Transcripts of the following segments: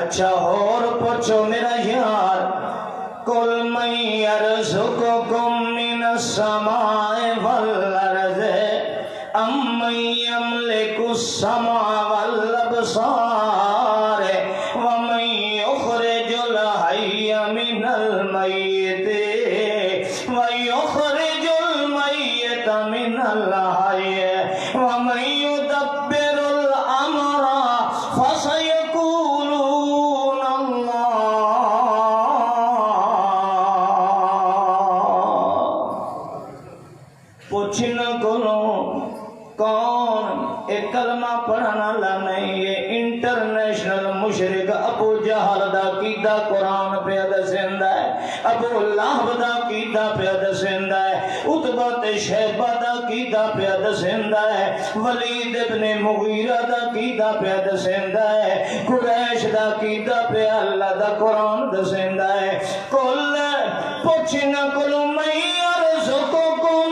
اچھا اور پوچھو میرا یار قل من یرزقکم من السماء والارض امن یملک السماء والابصار ومن یخرج الحی من المیت ویخرج المیت من الحی ومن یدبر الامر فسیقولون اللہ۔ پوچھنا کونوں کون ایک کلمہ پڑھنا لا نہیں، یہ انٹرنیشنل مشرک ابو جہل دا کیدا قرآن پہ دسیندا ہے، ابو لہب دا کیدا پہ دسیندا ہے، عتبہ تے شیبہ دا کیدا پہ دسیندا ہے، ولید ابن مغیرہ دا کیدا پہ دسیندا ہے، قریش دا کیدا پہ اللہ دا قرآن دسیندا ہے۔ کل پوچھنا کل من یرزقکم،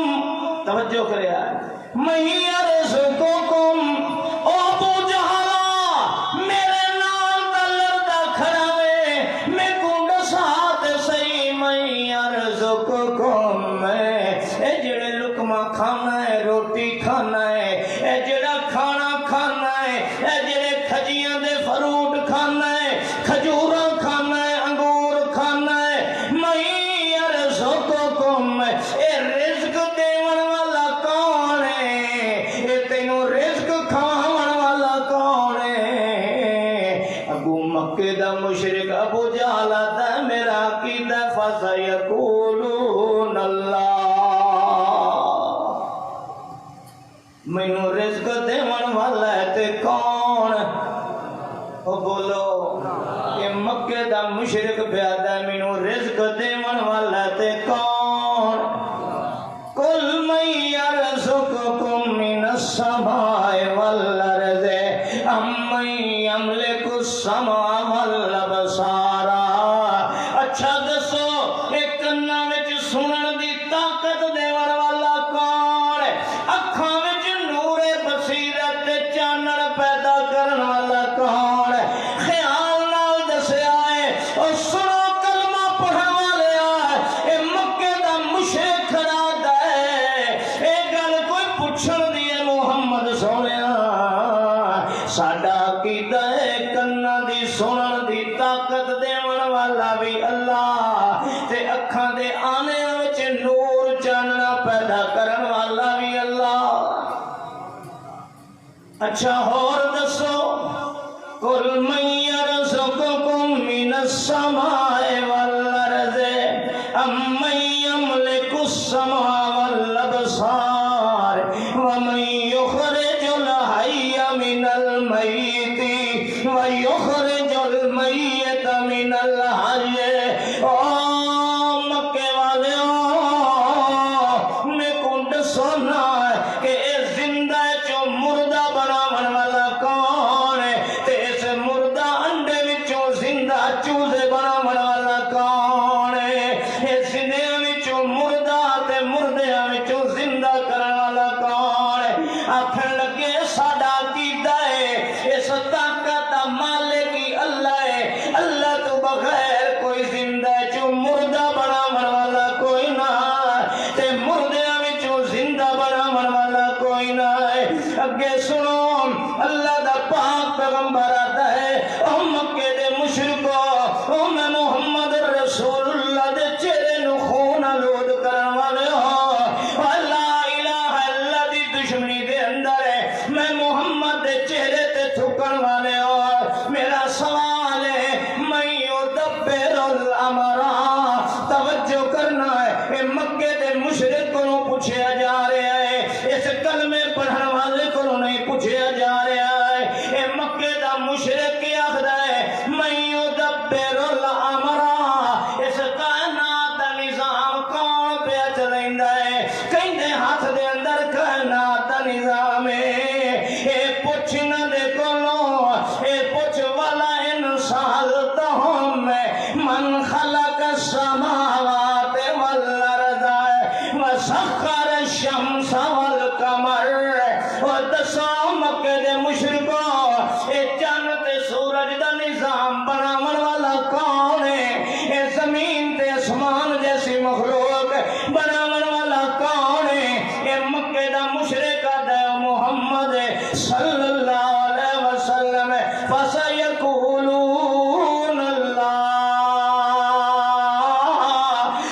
توجہ کرے آئے، من یرزقکم، او ابو جہلا میرے نال دا لڑدا کھڑا وے، میں کنڈ ساتھ سی من یرزقکم، اے جڑے لقمہ کھانا ہے، روٹی کھانا ہے، اے جڑا کھانا کھانا ہے، اے جڑے کھجیاں دے فروٹ کھانا ہے، کھجوراں کھانا ہے، انگور کھانا ہے، من یرزقکم، اے رزق دیون والا کون ہے، اے تینوں رزق کھاون والا کون ہے؟ ابو مکہ دا مشرک ابو جہل دا میرا عقیدہ فسیقولون اللہ، مینوں رزق دیون والا ہے تے کون؟ او بولو کہ مکہ دا مشرک پیادا مینوں رزق دیون والا ہے تے کون؟ قل من یرزقکم من السماء والارض امن یملک السماء والابصار۔ اچھا دسو ایک کنا وچ سنن دی طاقت دیون والا کون ہے؟ اکھاں وچ نور بصیرت چانن پیدا کرن والا کون ہے؟ خیال نال دسیا ہے اور سنو کلمہ پڑھن والے آئے، اے مکے دا مشرک کھڑا دا ہے، اے گل کوئی پوچھن دی ہے محمد سونیا، ساڈا عقیدہ ہے کنا دی سنن دی طاقت دیون والا بھی اللہ تے اکھاں دے آنے وچ نور چاننا پیدا کرن والا بھی اللہ۔ اچھا اور دسو قل من یرزقکم من السماء والارض امن یملک السماء والابصار ومن یخرج الحی من المیت ویخرج المیت من الحی۔ او مکے والیوں میں کنڈ سونا ہے کہ اے زندہ چو مردہ بناون والا کون ہے تے اس مردہ انڈے وچوں زندہ چوزے بناون والا کون ہے؟ اے زندے وچوں مردہ تے مردیاں وچوں زندہ کرن والا کون ہے؟ آکھن لگے ساڈا عقیدہ ہے اس طاقت دا مالک ہی اللہ ہے، اللہ تو بغیر کوئی زندہ چو مردہ بناون والا کوئی نہ تے مردیاں وچوں زندہ بناون والا کوئی نہ ہے۔ اگے سنو اللہ دا پاک پیغمبر آتا ہے، او مکے دے مشرکو، او میں محمد رسول اللہ دے چہرے نو خون آلود کرن والے ہو، لا الہ الا دی دشمنی دے اندر ہے، میں محمد دے چہرے تے تھکن والے ہو۔ میرا سوال ہے من یدبر الامر، توجہ کرنا ہے، اے مکے دے مشرک کو پوچھا جا رہا ہے، اس کلمے پڑھن والے کو نہیں پوچھا جا رہا ہے، اے مکے دا مشرک کیا آخدا ہے من یدبر الامر، اس کائنات دا نظام کون پہ چلیندا ہے؟ کہندے ہاتھ دے اندر کائنات دا نظام ہے۔ اے پوچھنا دے کولوں، اے پوچھ والا انسان تہم من خلق السماوات والارض وسخر الشمس والقمر۔ اور دسو مکے دے مشرکو، اے چاند تے سورج دا نظام بنا فَسَيَقُولُونَ اللَّهُ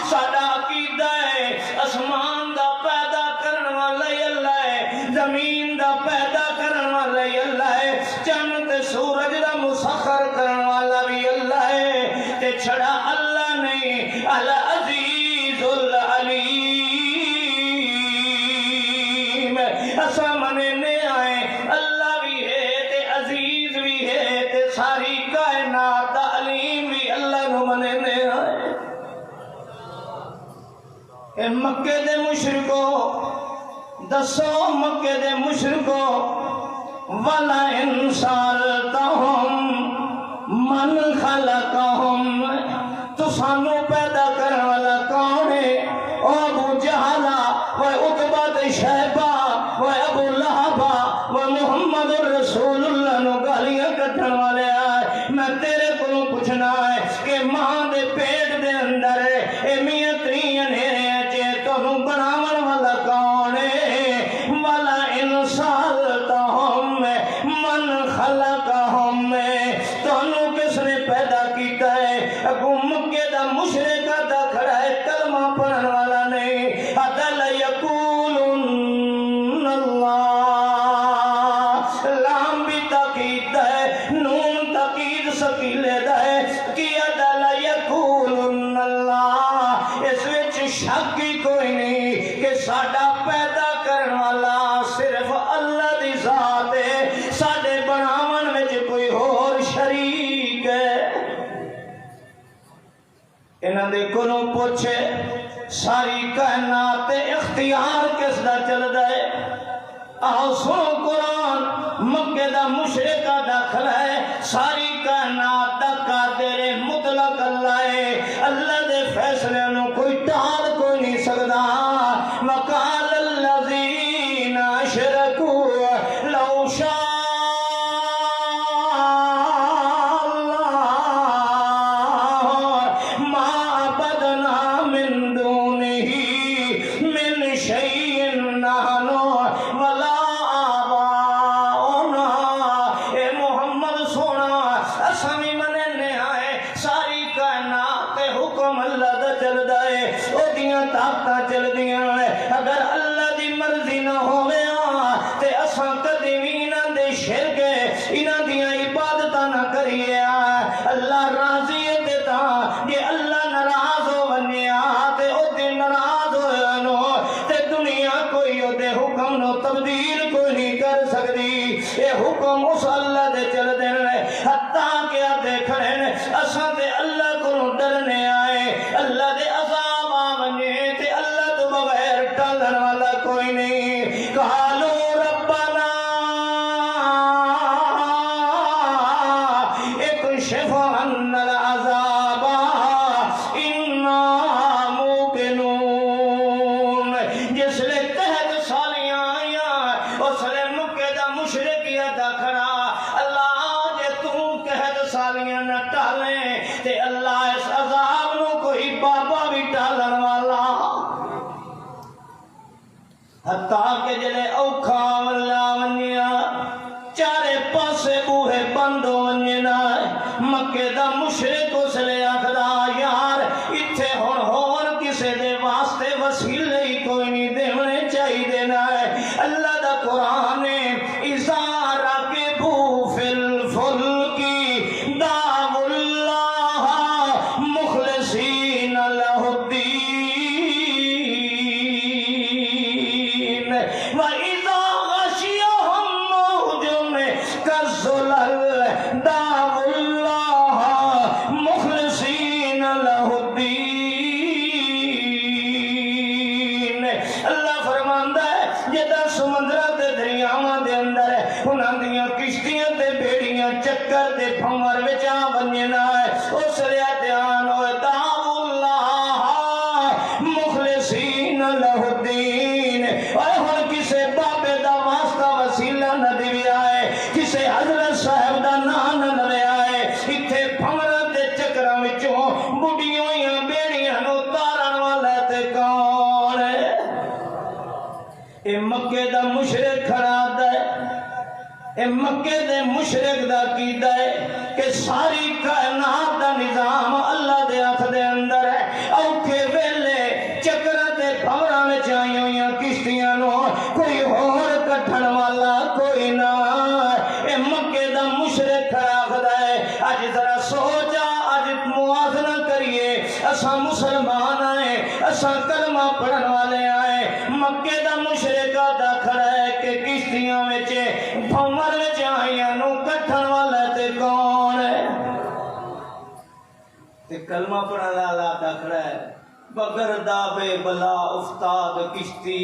ساڈا عقیدہ ہے اسمان دا پیدا کرن والا اللہ ہے، زمین دا پیدا کرن والا اللہ ہے، چند تے سورج دا مسخر کرن والا بھی اللہ ہے، تے چھڑا اللہ نہیں العزیز العلیم اسا مننے آئے اللہ بھی ہے تے عزیز بھی ہے تے ساری کائنات دا علیم بھی اللہ نو مننے آئے۔ اے مکے دے مشرکو دسو مکے دے مشرکو وَلَا إِن سَأَلْتَهُمْ مَنْ خَلَقَهُمْ تو سانو پیدا کرنے والا کون ہے؟ او ابو جہلا و عتبہ شیبہ و ابو لہب و محمد رسول اللہ نو گالیاں کٹن والے آئے۔ میں تیرے کو پوچھنا ہے کہ ماں دے پیٹ دے اندر اے میاں تریاں نیرے چے تو بناون والا کون ہے؟ وَلَا إِن سَأَلْتَهُمْ مَنْ خَلَقَهُمْ تو کس نے پیدا کیتا ہے؟ اگو مکے دا مشرک دا کھڑا ہے کلمہ پڑھن والا نہیں، عدل یقولن اللہ لام بھی تاکید ہے نون تاکید سکیلے دا ہے کہ عدل یقولن اللہ اس وچ شک ہی کوئی نہیں کہ ساڈا پیدا کرن والا صرف اللہ دی ذات ہے، ساڈے بناون وچ کوئی اور شریک ہے۔ انہاں دے کولوں پوچھے ساری کائنات اختیار کس دا چلدا ہے؟ آؤ سنو قرآن مکے دا مشرک داخل ہے ساری کائنات دا قادر مطلق اللہ ہے، اللہ دے فیصلے نو کوئی ٹال کوئی نہیں سکدا۔ وقال الذین اشرکوا لو شاء اگر اللہ دی مرضی نہ ہوئے تے اساں کدی وی انہاں دے شرک انہاں دیاں عبادتاں نہ کریے۔ اللہ راضی ہے تے تاں جے اللہ ناراض ہو ونیا تے او تے ناراض ہونو تے دنیا کوئی او دے حکم نو تبدیل کوئی نہیں کر سکدی۔ اے حکم اس اللہ دے چل دے حتیٰ کہ آتے کھڑے اساں تے اللہ کو ڈرنے آئے، اللہ دے عذاب آمنے تے اللہ تو بغیر ٹالن والا کوئی نہیں۔ قالوا ربنا اکشف عنا العذاب انا موقنون۔ جس لئے تحت سالیاں آئیاں اس لئے مکے دا مشرکیہ دا کھڑا اللہ جے تو تحت سالیاں نہ ٹالیں تے اللہ اس عذاب نو کوئی بابا بھی ٹالن والا۔ حتیٰ کہ جلے اوکھا واللہ ونیا چارے پاسے بوہے بندو ونینا مکے دا مشرک اس لے آخدا یار اتھے ہون کسے دے واسطے وسیلے ہی کوئی نہیں دیونے چاہی دینا ہے۔ اللہ دا قرآن اذا راکبوا فی الفلک دعوا اللہ مخلصین لہ الدین وَإِذَا غَشِيَهُمْ مَوْجٌ كَالظُّلَلِ دَعَوُا اللَّهَ مُخْلِصِينَ لَهُ الدِّينَ۔ اللہ فرماندا ہے جدا سمندر دے دریاواں دے اندر انہاں دیاں کشتیاں تے بیڑیاں چکر تے پھنور وچ آ ونجنا ہے اس لیا دھیان ہوئے دعوا اللہ مخلصین لہ الدین۔ اور ہن کسے بابے دا واسطہ وسیلہ نہ دیویا ہے، کسے حضرت صاحب دا نام نہ لیا ہے، اتھے پھنوراں تے چکراں وچوں بڈھیاں بیڑیاں نو تارن والا تے کون ہے؟ اے مکے دا مشرک کھڑا ہے، اے مکے دے مشرک دا عقیدہ ہے کہ ساری کائنات دا نظام اللہ دے ہاتھ دے اندر ہے. اوکھے ویلے چکر تے بھوراں وچ آئی ہوئیاں کشتیاں نو کوئی ہور کٹھن والا کوئی نہ. اے مکے دا مشرک کھڑا آکھدا ہے اج ذرا سوچا اج موازنہ کریے اساں مسلمان آئے اساں کلمہ پڑھن والے آئے. مکے دا مشرک دا کھڑا ہے کہ کشتیاں وچ بھمر وچ آئیاں نو کٹھن والا تے کون ہے؟ تے کلمہ پڑھن والا دا کھڑا ہے بغیر دابے بلا افتاد کشتی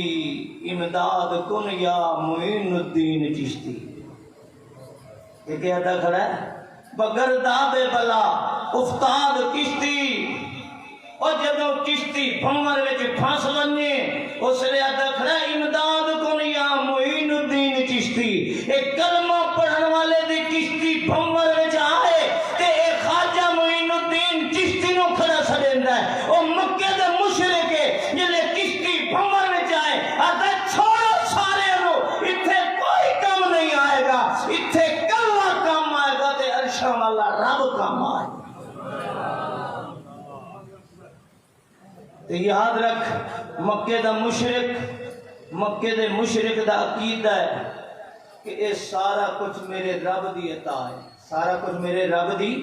امداد کن یا معین الدین چشتی. یہ کیا دا کھڑا ہے بغیر دابے بلا افتاد کشتی. اور جدو کشتی بھمر وچ پھنس ونجے اس لیے دا کھڑا امداد کن یا معین الدین چشتی. ایک کلمہ پڑھن والے دی کشتی بھمر وچ آئے تے ایک خواجہ معین الدین چشتی نو کھڑا سڑیندا ہے. او مکے دے مشرک جلے کشتی بھمر وچ آئے آتا چھوڑو سارے نو اتھے کوئی کام نہیں آئے گا اتھے کلمہ کام آئے گا تے عرشاں والا رب کام آئے گا. تو یاد رکھ مکے دا مشرک دا عقیدہ ہے کہ اے سارا کچھ میرے رب دی عطا ہے. سارا کچھ میرے رب دی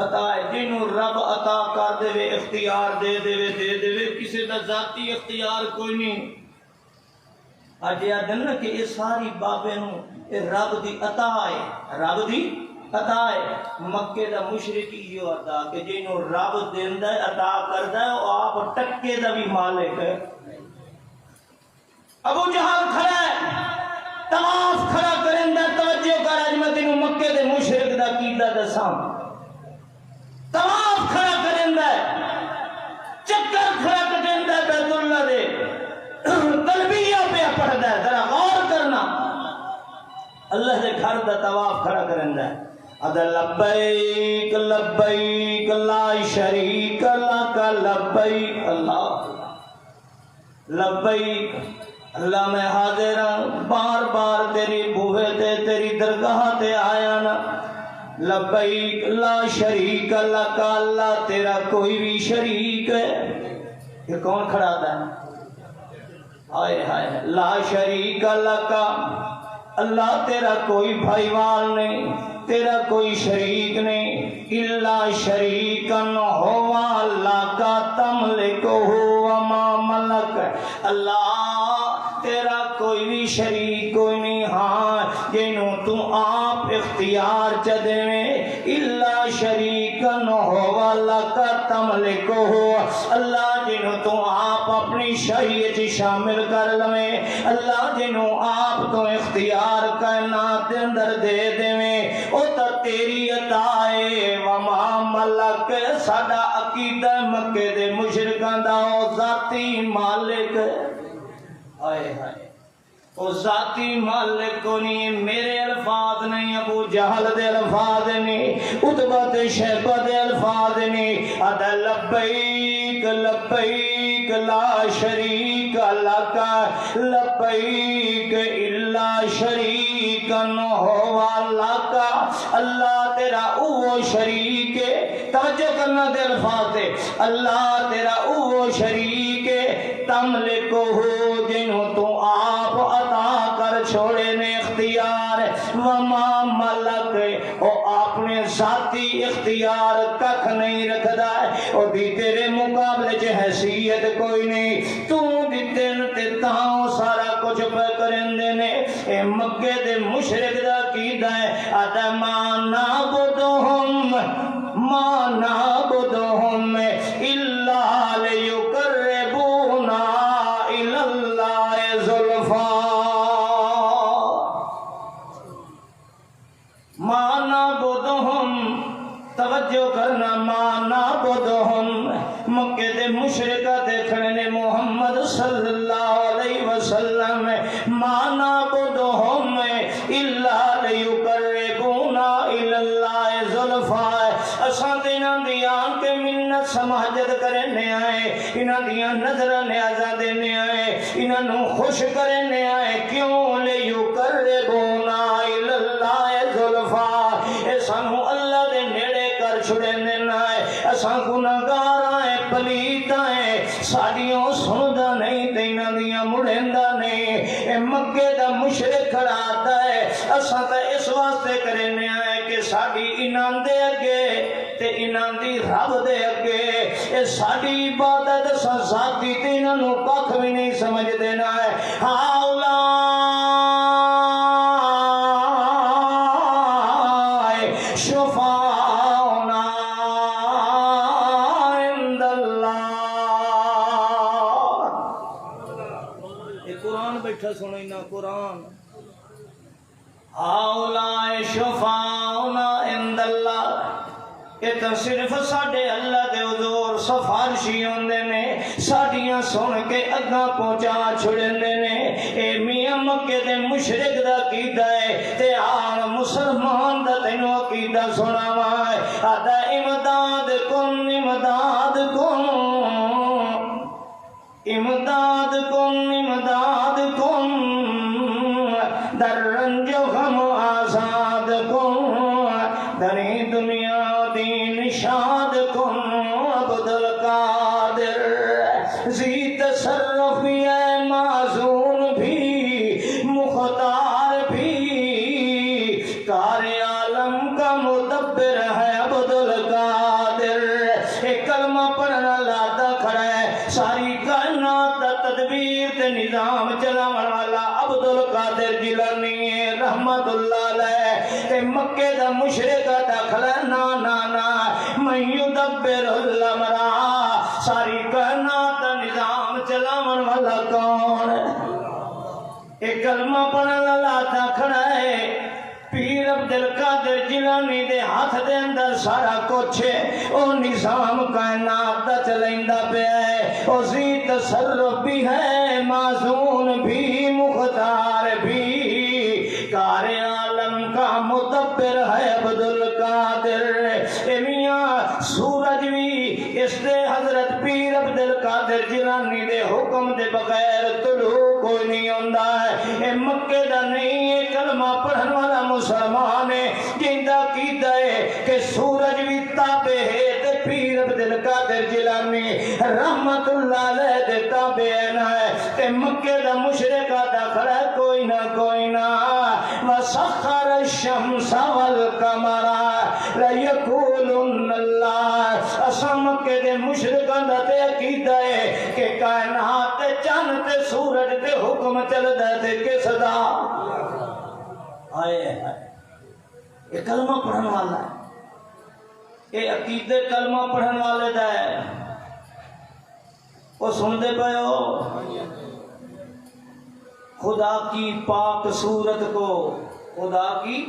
عطا ہے. جنہوں رب عطا کر دے وے اختیار دے دے کسی دا ذاتی اختیار کوئی نہیں. آج یاد ہے نا کہ اے ساری بابے نو اے رب دی عطا ہے. رب دی عطا ہے. مکے دا مشرک یہ عطا کہ جنہوں رب دیندا ہے عطا کردا ہے وہ آپ ٹکے دا بھی مالک ہے. ابو جہل کھڑا ہے طواف کھڑا کرندا. توجہ کر اج میں تینوں مکے دے مشرک دا عقیدہ دساں. طواف کھڑا کرندا ہے چکر کھڑا کٹندا ہے بیت اللہ دے تلبیہ پہ پڑھدا ہے. ذرا غور کرنا اللہ دے گھر دا طواف کھڑا کرندا ہے. ادا لبیک لبیک لا شریک لک لبیک اللہ لبیک. اللہ میں حاضر ہوں بار بار تیری بوہے تے تیری درگاہ تے آیا نا. لبیک لا شریک لک اللہ تیرا کوئی بھی شریک ہے. یہ کون کھڑا تھا؟ ہائے ہائے لا شریک لک اللہ تیرا کوئی بھائیوال نہیں تیرا کوئی شریک نہیں. الا شریکن ہوا لک تملک وما ملک. اللہ تیرا کوئی بھی شریک کوئی نہیں ہاں جنوں تو آپ اختیار چ دیویں. الا شریکن ہوا لک تملک اللہ جنوں تو آپ اپنی شریعت شامل کر لویں. اللہ جنوں آپ تو اختیار کائنات دے اندر دے دیویں او تا تیری عطا ہے. وما ملک ساڈا عقیدہ مکے دے مشرکاں دا او ذاتی مالک. ہائے ہائے او ذاتی مالک کو نہیں. میرے الفاظ نہیں ابو جہل دے الفاظ نہیں عتبہ تے شیبہ دے الفاظ نہیں. ادا لبیک لبیک لا شریک لک لبیک الا شریکن ہوا لک. اللہ تیرا او شریک ہے. توجہ کرنا دے الفاظ دے. اللہ تیرا او شریک ہے تملک ہو جنہوں تو آپ عطا کر چھوڑے نے اختیار. وما ملک او اپنے ذاتی اختیار ککھ نہیں رکھدا ہے. او دی تیرے مقابلے چ حیثیت کوئی نہیں. تو دتے تے تاں سارا کچھ پہ کرندے نے. اے مکے دے مشرک دا عقیدہ ہے ادا ما نعبدہم الا لیقربونا الی اللہ زلفا. ما نعبدہم توجہ کرنا ما نعبدہم. مکے دے مشرکہ دیکھنے نے محمد صلی اللہ علیہ وسلم ما نعبدہم الا لیقربونا الی اللہ زلفا. اساں تے انہاں دی آن کے منت سماجت کرنے آئے انہاں دیاں نظرہ نیازہ دینے آئے انہاں نو خوش کرنے آئے. کیوں لیقربونا الی اللہ چھڑے دینا ہے اساں گناہگار ہیں پلیت ہیں ساڈیوں سندا نہیں دینا دیاں مڑیندا نہیں اے مکے دا مشرک کھڑا آتا ہے اساں تے اس واسطے کرنے آئے کہ ساڈی انہاں دے اگے تے انہاں دی رب دے اگے اے ساڈی عبادت اساں ذاتی تے انہاں نوں کھ بھی نہیں سمجھ دینا ہے ہاؤلا شفاؤنا عند اللہ یہ قرآن بیٹھا سنیں نا قرآن ہاؤلا شفاؤنا عند اللہ یہ تو صرف ساڈے اللہ دے حضور سفارشی ہوندے نے ساڈیاں سن کے اگاں پہنچا چھڑندے نے اے میاں مکے دے مشرک دا عقیدہ ہے تے آن مسلمان دا تینوں عقیدہ سناواں آدا امداد کن امداد کن امداد کن امداد کن در رنج و غم آزاد کن دنی دنیا دین شاد کن عبد القادر زی تصرف ہے معزون بھی مختار بھی کار عالم کا مدبر ہے عبد القادر ایک کلمہ پڑھنا لاتا کھڑا ہے ساری کائنات دا تدبیر تے نظام چلاون والا عبد القادر جیلانی رحمت اللہ علیہ تے مکے دا مشرک داخل نا نا نا من یدبر الامر ساری کائنات دا نظام چلاون والا کون ہے ایک کلمہ پڑھنا لاتا کھڑا ہے پیر عبد القادر جیلانی دے ہاتھ دے اندر سارا کچھ ہے او نظام کائنات دا چلائندہ پہ ہے او زی تصرف بھی ہے معزون بھی مختار بھی کار عالم کا مدبر ہے عبد القادر اے میاں سورج بھی اس دے حضرت پیر عبد القادر جیلانی دے حکم دے بغیر طلوع کوئی نہیں ہوندا ہے اے مکے دا نہیں ہے کلمہ پڑھن والا مسلمان ہے جیندہ کیتا ہے کہ سورج بھی تابع ہے تے پیر عبد القادر جیلانی رحمت اللہ علیہ دے تابع ہے تے مکے دا مشرک داخل ہے کوئی نہ وسخر الشمس والقمر لیقولن اللہ اساں مکے دے مشرکاں دا تے عقیدہ ہے کہ کائنات تے چاند تے سورج تے حکم چلدا تے کس دا آئے یہ کلمہ پڑھن والا ہے یہ عقیدے کلمہ پڑھن والے دا ہے وہ سن دے پئے ہو خدا کی پاک صورت کو خدا کی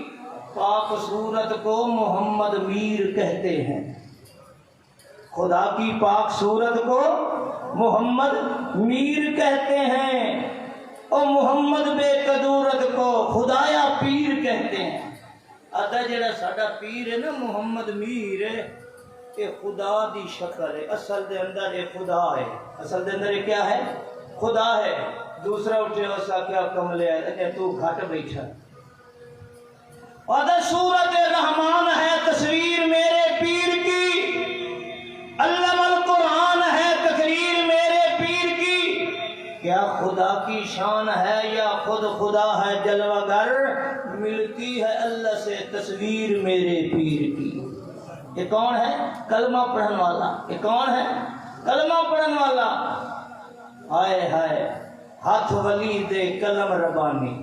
پاک صورت کو محمد میر کہتے ہیں خدا کی پاک صورت کو محمد میر کہتے ہیں اور محمد بے قدورت کو خدایا پیر کہتے ہیں آدھا جڑا ساڈا پیر ہے نا محمد میر ہے یہ خدا دی شکل ہے اصل دے اندر یہ خدا ہے اصل دے اندر یہ کیا ہے خدا ہے دوسرا اٹھے وسا کیا کملے ہے تو گھٹ بیٹھا آدھا سورت رحمان ہے تصویر میرے پیر کی علم القرآن ہے تقریر میرے پیر کی کیا خدا کی شان ہے یا خود خدا ہے جلوہ گر ملتی ہے اللہ سے تصویر میرے پیر کی یہ کون ہے کلمہ پڑھن والا یہ کون ہے کلمہ پڑھن والا ہائے ہائے ہاتھ ولی دے قلم ربانی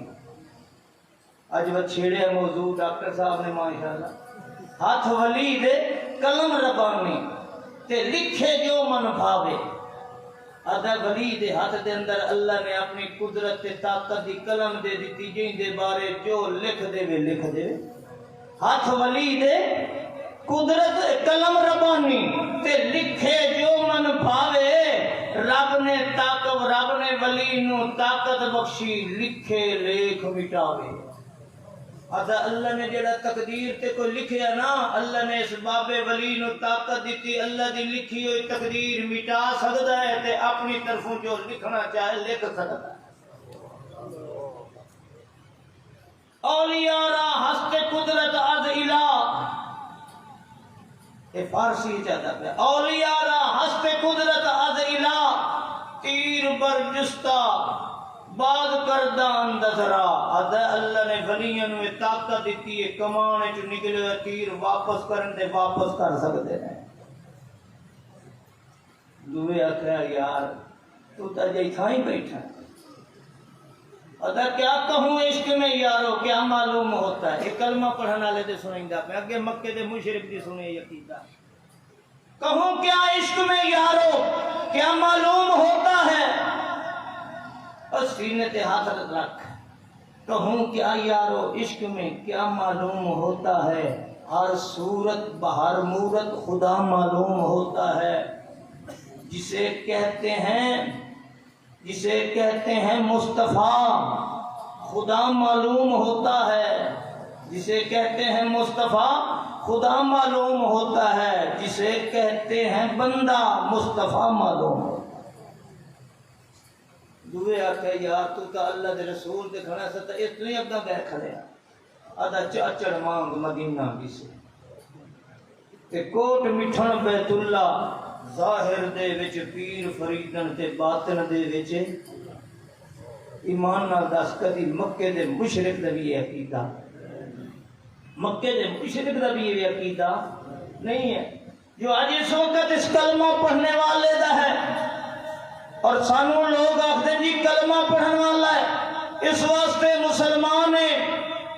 آج وہ چھیڑے موضوع ڈاکٹر صاحب نے ماشاءاللہ ہاتھ ولی دے قلم ربانی تے لکھے جو من بھاوے آدھا ولی دے ہاتھ دے اندر اللہ نے اپنی قدرت تے طاقت دی قلم دے دیتی جن دے بارے جو لکھ دے وے لکھ دے ہاتھ ولی دے قدرت قلم ربانی تے لکھے جو من بھاوے رب نے ولی نو طاقت بخشی لکھے لیکھ مٹاوے آدھا اللہ نے جڑا تقدیر تے کوئی لکھیا نا اللہ نے اس بابے ولی نو طاقت دیتی اللہ دی لکھی ہوئی تقدیر مٹا سکتا ہے تے اپنی طرفوں جو لکھنا چاہے لکھ سکتا ہے اولیاء را ہست قدرت از الہ یہ فارسی چاہتا پہ اولیاء را ہست قدرت از الہ تیر برجستہ بعد کردہ اندزرا آدھا اللہ نے ولیاں میں طاقت دیتی ہے کمانے جو نکلے ہوئے تیر واپس کرنے واپس کر سکتے ہیں دوئے آکھا یار تو تا جائی تھا ہی بیٹھا اگر کیا کہوں عشق میں یارو کیا معلوم ہوتا ہے ایک کلمہ پڑھنا لے دے سنیں گا میں اگے مکے دے مشرک دی سنے یقیدہ کہوں کیا عشق میں یارو کیا معلوم ہوتا ہے اور سینے تے ہاتھ رکھ کہوں کیا یارو عشق میں کیا معلوم ہوتا ہے ہر صورت بہر مورت خدا معلوم ہوتا ہے جسے کہتے ہیں مصطفیٰ خدا معلوم ہوتا ہے جسے کہتے ہیں مصطفیٰ خدا معلوم ہوتا ہے جسے کہتے ہیں بندہ مصطفیٰ معلوم ہوتا ہے دوئے آکھے یار تو تا اللہ دے رسول دے کھڑا ستا اتنے اگا گئے کھڑے آدھا چاچڑ مانگ مدینہ بھی سے تے کوٹ مٹھن بیت اللہ ظاہر دے وچ پیر فریدن تے باطن دے وچ ایمان نال دس کدی مکے دے مشرک دا بھی عقیدہ مکے دے مشرک دا بھی یہ عقیدہ نہیں ہے جو آج اس وقت اس کلمہ پڑھنے والے دا ہے اور سانو لوگ آختے جی کلمہ پڑھنے والا ہے اس واسطے مسلمان ہے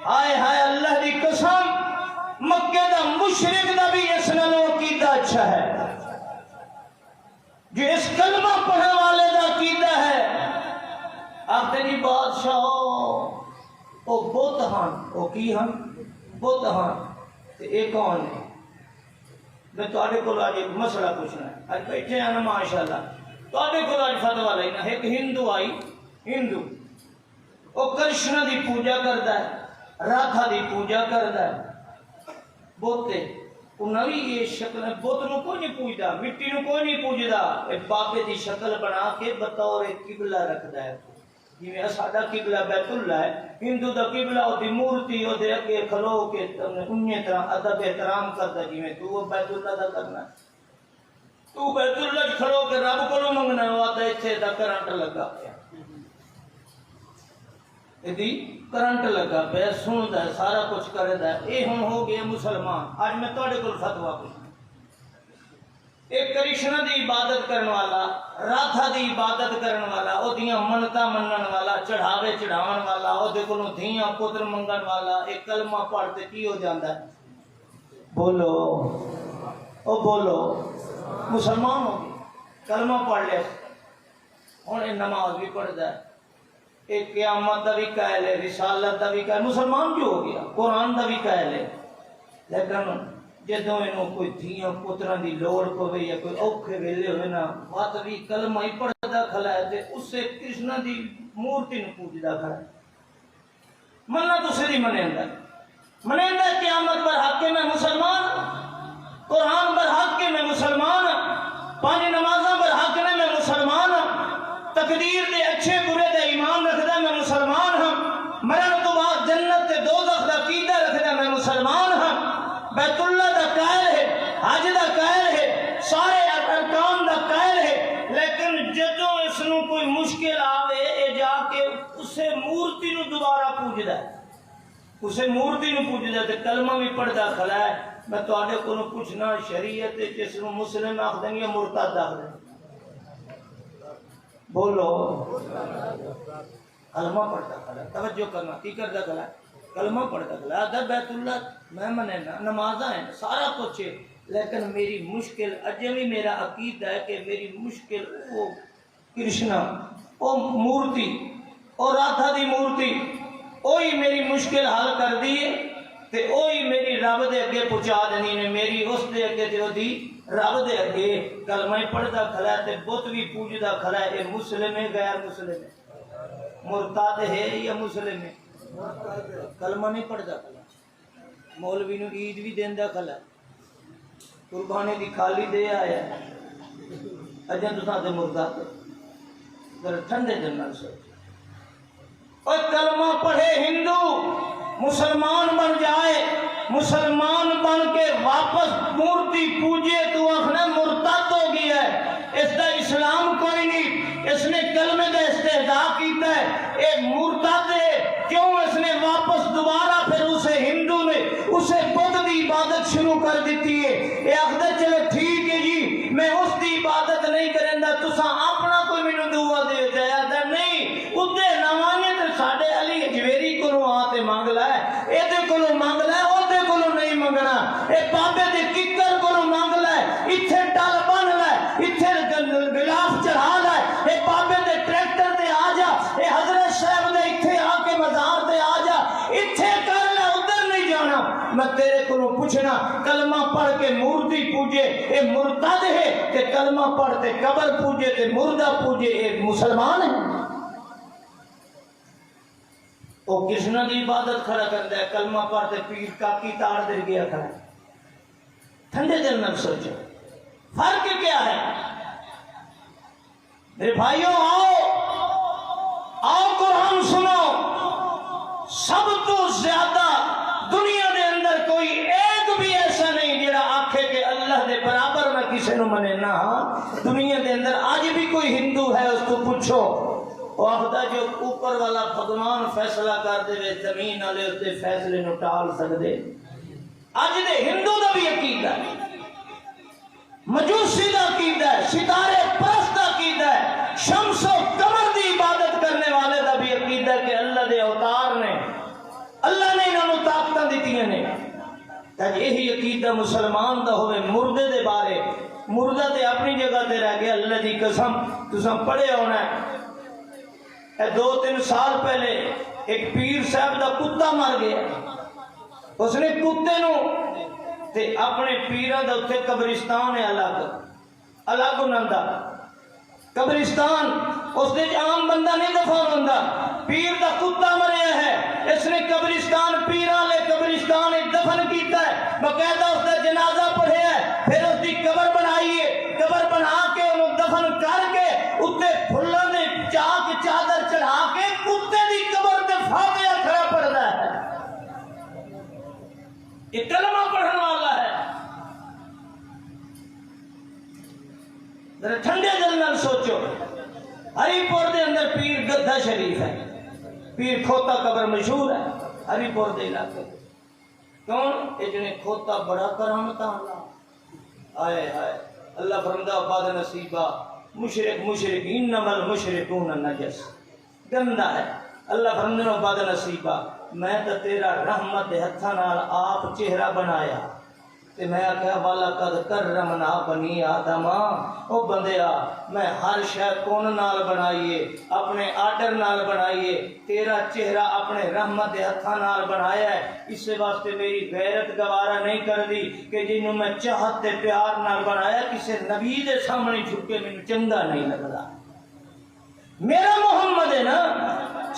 ہائے ہائے اللہ دی قسم مکے دا مشرک دا بھی اس نالوں عقیدہ اچھا ہے جو اس کلمہ پڑھنے والے دا عقیدہ ہے آختے جی بادشاہ او بت ہن او کی ہن بت ہن تے اے کون نے میں تواڈے کول اج ایک مسئلہ پوچھنا ہے اج بیٹھے ہیں نا ماشاءاللہ تواڈے کول اج فتوی لینا ایک ہندو آئی ہندو او کرشنا دی پوجا کردا ہے راتھا دی پوجا کردا ہے بوتے انہوں نے یہ شکل بت نو کوئی نہیں پوجدا مٹی نو کوئی نہیں پوجدا ایک بابے دی شکل بنا کے بطور قبلہ رکھدا ہے جویں ساڈا قبلہ بیت اللہ ہے ہندو دا قبلہ دی مورتی او دے اگے کھلو کے انہی طرح ادب احترام کردا جویں تو بیت اللہ دا کرنا تو بیت اللہ کھلو کے رب کولوں منگنا وا تے ایتھے دا کرنٹ لگا پیا ایدی کرنٹ لگا پیا سندا ہے سارا کچھ کردا ہے اے ہن ہو گئے مسلمان اج میں تواڈے کول فتوی پوچھنا ایک کرشنا دی عبادت کرن والا راتھا دی عبادت کرن والا او دیاں منتاں منن والا چڑھاوے چڑھاون والا او دے کولوں دھیاں پتر منگن والا ایک کلمہ پڑھ تے کی ہو جاندا ہے بولو او بولو مسلمان ہو گئے کلمہ پڑھ لیا ہن نماز بھی پڑھدا ہے ایک قیامت دا بھی قائل ہے رسالت دا بھی قائل مسلمان کیوں ہو گیا قرآن دا بھی قائل ہے لیکن جدوں انہوں کوئی دھیاں پتراں دی لوڑ پوے یا کوئی اوکھے ویلے ہوئے نا وقت بھی کلمہ ہی پڑھدا کھلا ہے تے اس سے کرشنا دی مورتی نو پوجدا کھلا ہے مننا تو سری منیندا قیامت پر حق میں مسلمان قرآن پر حق میں مسلمان پانچ نمازاں پر حق میں مسلمان تقدیر دے اچھے برے دے ایمان رکھدا میں مسلمان ہاں مرن تو بعد جنت تے دوزخ دا عقیدہ رکھدا میں مسلمان ہاں بیت اللہ دا قائل ہے حج دا قائل ہے سارے ارکان دا قائل ہے لیکن جدوں اس نو کوئی مشکل آوے اے جا کے اسے مورتی نو دوبارہ پوجدا ہے اسے مورتی نو پوجدا تے کلمہ بھی پڑھدا کھلا ہے میں تواڈے کولوں پوچھنا شریعت جس نو مسلم آکھدے یا مرتد آکھدے بولو کلمہ پڑھتا کھلا توجہ کرنا کی کردا کھلا کلمہ پڑھتا کھلا ادب بیت اللہ میں مننا نمازاں ہیں سارا کچھ ہے لیکن میری مشکل اجے بھی میرا عقیدہ ہے کہ میری مشکل وہ کرشنا او مورتی اور راتھا دی مورتی اوہی میری مشکل حل کر دی تے اوہی میری رب دے اگے پہنچا دینی نے میری اس دے اگے تے دی رب دے اگے کلمہ پڑھدا کھلا تے بت بھی پوجدا کھلا ہے اے مسلم ہے غیر مسلم ہے مرتد ہے یا مسلم ہے کلمہ نہیں پڑھدا کھلا مولوی نو عید بھی دیندا کھلا قربانی دی کھالی دے آیا اجے تساں تے مرتد ذرا ٹھنڈے دل نال سوچ اور کلمہ پڑھے ہندو مسلمان بن جائے مسلمان بن کے واپس مورتی پوجا شروع کر دیتی ہے. یہ آخر چلے ٹھیک ہے جی میں اس دی عبادت نہیں کریں دا تسا اپنا کوئی مینوں دعا دے جایا دا نہیں اتے نوانے تے ساڈے علی اجویری کولوں آتے مانگ لے ایدے کولوں مانگ لے اوتے کولوں نہیں منگنا. اے بابے دے ککر کولوں مانگ لے ایتھے ڈل بن لے ایتھے غلاف چڑھا لے. اے بابے دے ٹریکٹر تے آ جا اے حضرت صاحب دے ایتھے آ کے مزار تے آ جا ایتھے کر لے ادھر نہیں جانا. میں تیرے کو پوچھنا کلمہ پڑھ کے مورتی پوجے اے مرتد ہے کہ کلمہ پڑھ کے قبر پوجے تے مردہ پوجے اے مسلمان ہے؟ وہ کسنا دی عبادت کھڑا کرتا ہے کلمہ پڑھ کے پیر کاکی تاڑ دے گیا کھڑا. ٹھنڈے دل میں سوچو فرق کیا ہے؟ میرے بھائیوں آؤ قرآن سنو. سب تو زیادہ دنیا دے اندر کوئی ایک بھی ایسا نہیں جڑا آکھے کہ اللہ دے برابر میں کسی نو منے نہ. دنیا دے اندر آج بھی کوئی ہندو ہے اس کو پوچھو وہ آخدا جو اوپر والا بھگوان فیصلہ کر دے زمین والے اس دے فیصلے نو ٹال سکدے. اج دے ہندو دا بھی عقیدہ ہے مجوسی دا عقیدہ ہے ستارے پرست دا عقیدہ ہے شمس و قمر دی عبادت کرنے والے دا بھی عقیدہ ہے کہ اللہ دے اوتار نے اللہ نے انہوں نے طاقتاں دیتیاں نے. تاکہ یہی عقیدہ مسلمان دا ہوئے مردے دے بارے. مردہ تے اپنی جگہ تے رہ گیا اللہ دی قسم تساں پڑھے ہونا ہے. 2-3 سال پہلے ایک پیر صاحب دا کتا مر گیا. اس نے کتے نو تے اپنے پیران دا اتھے قبرستان ہے الگ انہاں دا قبرستان اس نے عام بندہ نہیں دفن ہوندا. پیر دا کتا مریا ہے اس نے قبرستان پیران لے قبرستان دفن کیتا ہے باقاعدہ اس دا جنازہ پڑھیا ہے پھر اس دی قبر بنائیے قبر بنا کے انہوں دفن کر کے اتنے پھلاں دے چاک چادر چڑھا کے کتے دی قبر تے فاتحہ کھڑا پڑھدا ہے. یہ کلمہ پڑھنے والا ہے. ذرا ٹھنڈے دل نال سوچو. ہری پور دے اندر پیر گدھا شریف ہے پیر کھوتا قبر مشہور ہے ہری پور دے علاقے. کون یہ جنہیں کھوتا بڑا کرامتا اللہ آئے آئے اللہ فرمدا بعد نصیبہ مشرک انما المشرکون نجس گندا ہے. اللہ فرمدا بعد نصیبہ میں تو تیرا رحمت ہتھاں نال آپ چہرہ بنایا تے میں آخیا والا قد کرمنا بنی آدم او بندیا میں ہر شے کون نال بنائیے اپنے آرڈر نال بنائیے تیرا چہرہ اپنے رحمت ہتھاں نال بنایا ہے. اس واسطے میری غیرت گوارا نہیں کر دی کہ جنوں میں چاہت تے پیار نال بنایا کسے نبی دے سامنے جھکے مینوں چنگا نہیں لگدا. میرا محمد ہے نا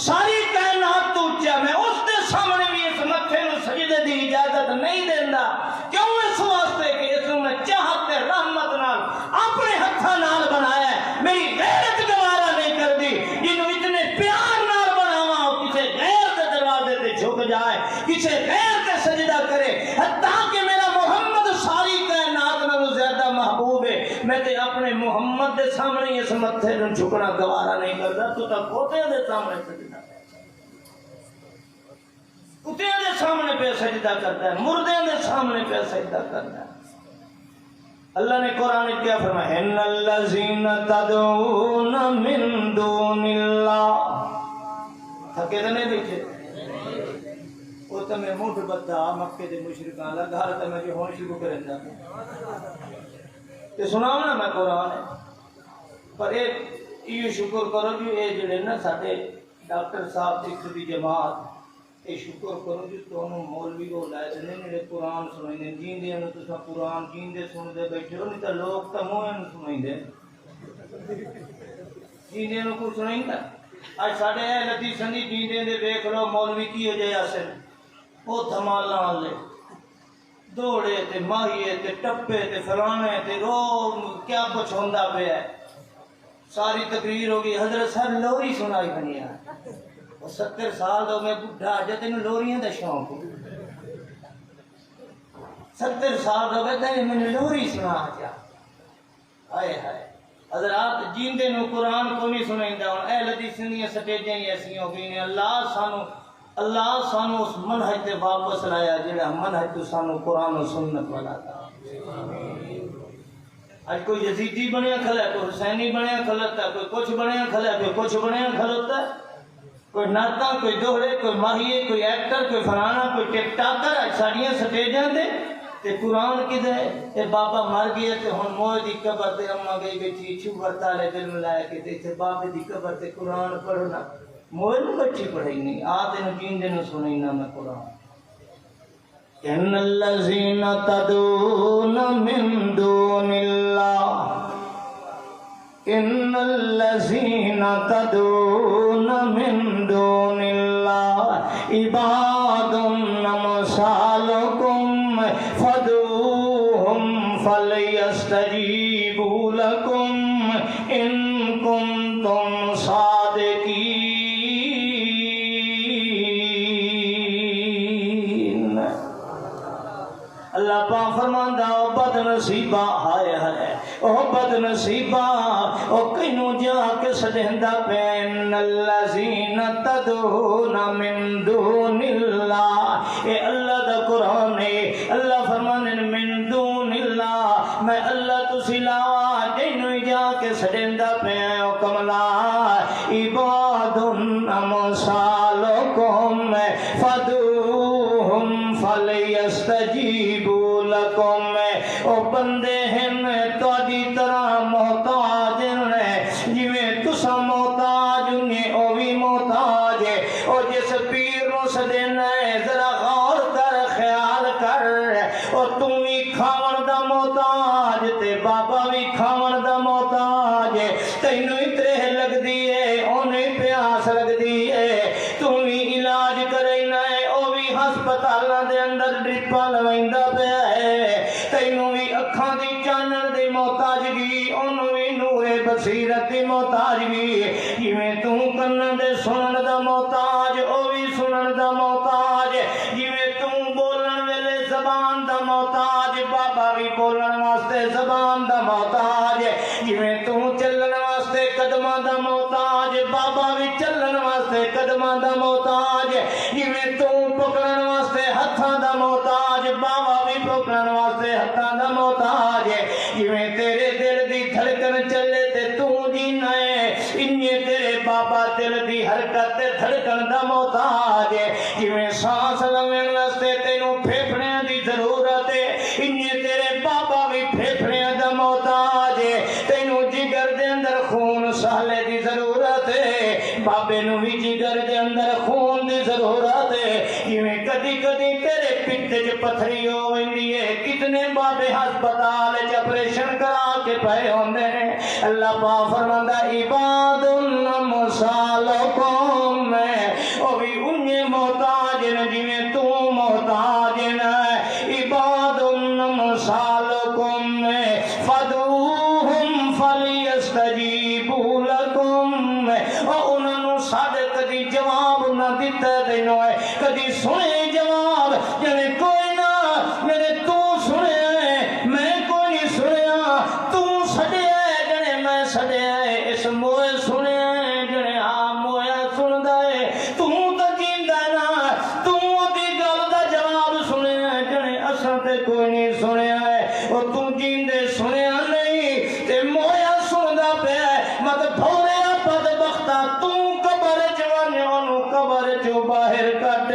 ساری کائنات تو اچا میں اس دے سامنے بھی اس متھے نو سجدے دی اجازت نہیں دیندا. کیوں؟ اس واسطے کہ اس میں چاہت تے رحمت نال اپنے ہتھاں نال بنایا ہے. میری غیرت گوارا نہیں کر دی جنوں اتنے پیار نال بناواں کسے غیر دے دروازے تے جھک جائے کسے غیر تے سجدہ کرے حتیٰ کہ میرا محمد ساری کائنات نالوں زیادہ محبوب ہے. میں تے اپنے محمد دے سامنے اس متھے نوں جھکنا گوارا نہیں کردا. تو تا کھوتے دے سامنے سجدہ کتےاں دے سامنے پہ سجدہ کرتا ہے مردے دے سامنے پہ سجدہ کرتا ہے. اللہ نے قرآن کیا فرمایا ان الذین تدعون من دون اللہ تھکے تو نہیں دیکھے وہ تو میں موٹ بتا مکے دے مشرکاں دا گھر تے میں جو ہون شروع کریں جا تے سناؤں نا میں قرآن ہے. پر یہ شکر کرو جو یہ جڑے نا ساڈے ڈاکٹر صاحب دی دی جماعت یہ شکر کرو جی تمہیں مولوی کو لائے دے میرے قرآن سنائی دے جیندے انہوں تو قرآن جیندے سن دے بیٹھے ہو نہیں تو لوگ تو موہ انہوں سنائی دے جیندے انہوں کو سنائی دے. آج ساڑھے ہے لتی سنی جیندے دے دیکھ لو مولوی کی ہو جائے آسن وہ دھمالان لے دوڑے تے ماہیے تے ٹپے تے فلانے تے رو کیا کچھ ہوندہ پہ ہے. ساری تقریر ہوگی حضرت صاحب لوری سنائی بنی ہے 70 سال تو میں بڑھا جا تینوں لوریاں دا شوق 70 سال تو میں نے لوری سنا جا آئے ہائے. حضرات جیندے نو قرآن کو نہیں سنائیں دا اہل حدیث دی سٹیجیں ایسی ہو گئی نے اللہ سانو اللہ سانو اس منہج تے واپس لایا جڑا منہج تو سانو قرآن و سنت والا تھا۔ آج کوئی یزیدی بنیا کھلا ہے، کوئی حسینی بنیا کھلتا ہے، کوئی کچھ بنیا کھلا ہے، کوئی کچھ بنیا کھلتا ہے، کوئی ناتا، کوئی دوہرے، کوئی ماہیے، کوئی ایکٹر، کوئی فلانا، کوئی ٹک ٹاکر۔ آج ساڑیاں سٹیجاں دے تے قرآن کدھر ہے؟ اے بابا مر گیا تے ہن موئے دی قبر تے اما گئی بیٹھی چھوڑ تالے دل ملایا کہ تے بابے دی قبر تے قرآن پڑھنا موئے نو بچی پڑھائی نہیں آتے نو جیندے نو سنائی نہ میں قرآن۔ ان الذین تدعون من دون اللہ، ان الذین تدعون من دون اللہ عباد امثالکم فادعوہم فلیستجیبوا لکم ان کنتم صادقین۔ اللہ پاک فرماندا او بد نصیبہ، ہائے ہائے او بد نصیبہ، او کینوں جا کے سدیندا پین الذین تدعون من دون اللہ۔ اے اللہ دا قرآن ہے، اللہ فرمانے من دون اللہ، میں اللہ تو سلاوا کینوں جا کے سدیندا پین او کملا عباد امثالکم فادعوہم فلیستجیبوا لکم۔ او بندے ہیں تہاڈی طرح محتاج ہیں، جویں تساں محتاج نے او بھی محتاج ہے۔ او جس پیر نو سدینا ہے ذرا غور کر، خیال کر، او تو بھی کھاون دا محتاج تے بابا بھی کھاون دا محتاج ہے۔ تینوں ہی ترہ لگ دی ہے، انہیں پیاس لگ دی ہے، تو بھی علاج کرینا ہے، او بھی ہسپتالاں دے اندر ڈرپاں لویندا پیا ہے۔ تینوں بھی اکھاں دی چانن دی محتاجگی، انہوں بھی نور بصیرت دی محتاجگی، جویں تو کنن دے سنن دا محتاج، او بھی سنن دا محتاج، جویں تو بولن ویلے زبان دا محتاج، بابا بھی بولن واسطے زبان دا محتاج، جویں تو چلن واسطے قدماں دا محتاج، بابا بھی چلن واسطے قدماں دا محتاج، جویں تو پکڑن واسطے ہتھاں دا محتاج، بابا بھی پکڑن واسطے ہتھاں دا محتاج، جویں تیرے دل دی دھڑکن چلے تے تو جینا ہے، انجے تیرے بابا دل دی حرکت تے دھڑکن دا محتاج، جویں سانس لوین واسطے تینوں پھیپھڑیاں دی ضرورت ہے، انجے تیرے بابا بھی پھیپھڑیاں دا محتاج، تینوں جگر دے اندر خون سہلے دی ضرورت ہے، بابے نو بھی جگر دے اندر خون دی ضرورت ہے، جویں کدی کدی تیرے پتے چ پتھری ہو ویندی ہے، کتنے بابے ہسپتال چ آپریشن کرا کے پئے ہوندے ہیں۔ اللہ پاک فرماندا عباد امثالکم، او بھی انہیں محتاج ہیں جویں تو محتاج ہیں، عباد امثالکم فادعوہم فلیستجیبوا لکم۔ او انہاں نو ساڈے کدی جواب نہ دتا دینو ہے، کدی سنے جواب جنے کوئی نہ، جنے تو سنے میں کوئی نہیں سنیا، تو سڈیا جنے میں سڈیا، اس موئے سنیا جنے ہاں مویا سندا ہے، تو جیندا نا، تو دی گل دا جواب سنیا جنے اساں تے کوئی نہیں سنیا ہے، او تو جیندے سنیا نہیں تے مویا سندا پیا ہے، مت بھوریا بدبختا تو قبر جوانیاں نو قبر چوں باہر کڈ،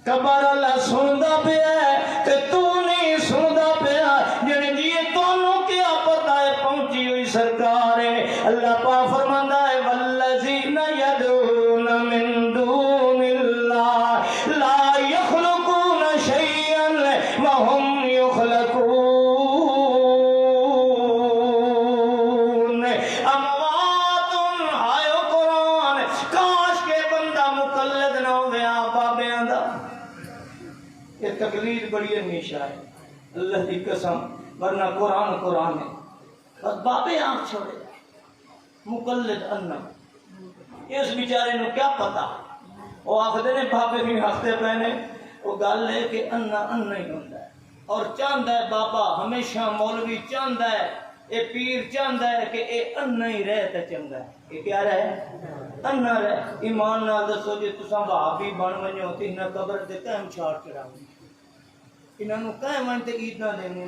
قبر اللہ سندا پیا ہے تے تو نہیں سندا پیا، جن جی تانوں کیا پتہ ہے پہنچی ہوئی سرکار ہے۔ اللہ پاک فرماندا ہے والذین یدعون من دون اللہ لا یخلقون شیئا وهم یخلقون، اموات ہائے قرآن، کاش کے بندہ مقلد نہ ہویا بابیاں دا۔ یہ تقلید بڑی ہمیشہ ہے، اللہ کی قسم، ورنہ قرآن قرآن ہے، بس بابے آنکھ چھوڑے مقلد انا، اس بیچارے نو کیا پتا، وہ آخدے نے بابے بھی ہفتے پہنے، وہ گل ہے کہ انا انا ہی ہوتا ہے، اور چاہتا ہے بابا ہمیشہ مولوی چاہتا ہے اے پیر چاہتا ہے کہ اے انہ ہی رہے تو چنگا ہے. یہ کیا رہے؟ انہ رہے. ایمان نال دسو جی تساں وہابی بن ونجو تے انہاں قبر تے قائم چھاڑ چڑھاؤ، انہوں قائم تے عیداں دینے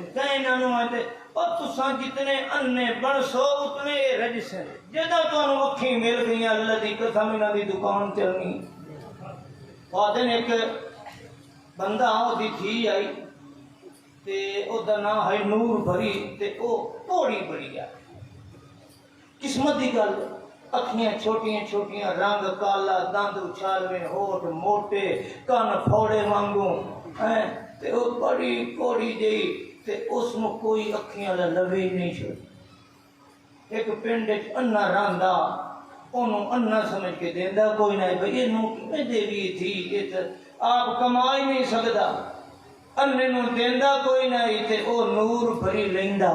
انہوں تے. اور تساں جتنے انے بن سو اتنے رجس ہیں. جدوں تانوں اکھیں مل گئیاں اللہ دی قسم انہاں دی دکان چلنی. آدھے ایک بندہ دی تھی آئی تے او دا نام ہے نور بھری تے او توڑی بڑی ہے. قسمت دی گل، اکھیاں چھوٹیاں چھوٹیاں، رنگ کالا، دند اچھالویں، ہوٹ موٹے، کان پھوڑے وانگوں تے او بڑی کوڑی جئی تے اس میں کوئی اکھیاں لوے ہی نہیں چھوڑ. ایک پنڈ انا راندا انہوں انا سمجھ کے دیندا کوئی نہیں بھئی یہ نو کیویں دیوی تھی، یہ تے آپ کما ہی نہیں سکدا. انے نو دیندا کوئی نہیں تے او نور بھری لیندا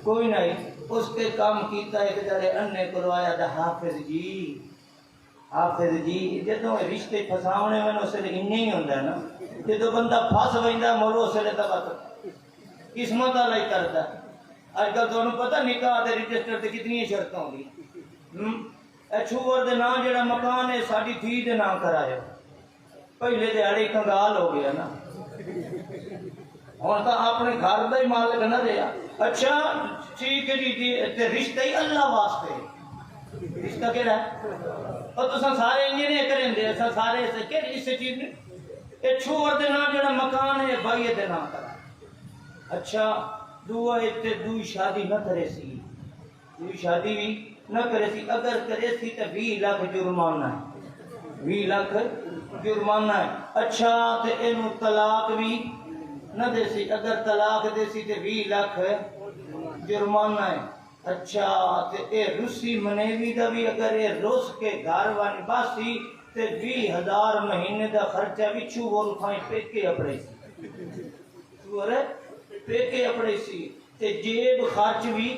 کوئی نہیں. اس کے کام کیتا ایک جڑے انے کو آیا دا حافظ جی جدوں رشتے پھساونے میں اس لیے انہیں ہی ہوندا ہے نا. جدوں بندہ پھس ویندا مولو اس لیے تباہ قسمت والا ہی کردا. اج کل تانوں پتہ نکاح دے رجسٹر تے کتنی شرطاں ہوندیاں. چھوور دے نام جڑا مکان ہے ساڈی دھی دے نام کرایو. پہلے دیہڑی کنگال ہو گیا نا، ہوں تو اپنے گھر کا ہی مالک نہ رہا. اچھا ٹھیک ہے جی تے رشتہ ہی اللہ واسطے. رشتہ کہڑا ہے؟ اور تصا سارے انجینے کریں اصا سارے اس چیز نے یہ چھوڑ دے نام جڑا مکان ہے بھائی دے نام کرا. اچھا دعا تے دوئی شادی نہ کرے سی، دوئی شادی بھی نہ کرے سی. اگر کرے سی تو 20 لاکھ جرمانہ ہے، 20 لاکھ جرمانہ ہے. اچھا تے اینو طلاق بھی نہ دے سی، اگر طلاق دے سی تے 20 لاکھ جرمانہ ہے. اچھا تے اے رسی منیوی دا بھی اگر اے رس کے گھر وانی باسی تے 20,000 مہینے دا خرچہ بھی چھوڑ کھائیں پیکے اپڑے سی، چھوڑ پیکے اپڑے سی. تے جیب خرچ بھی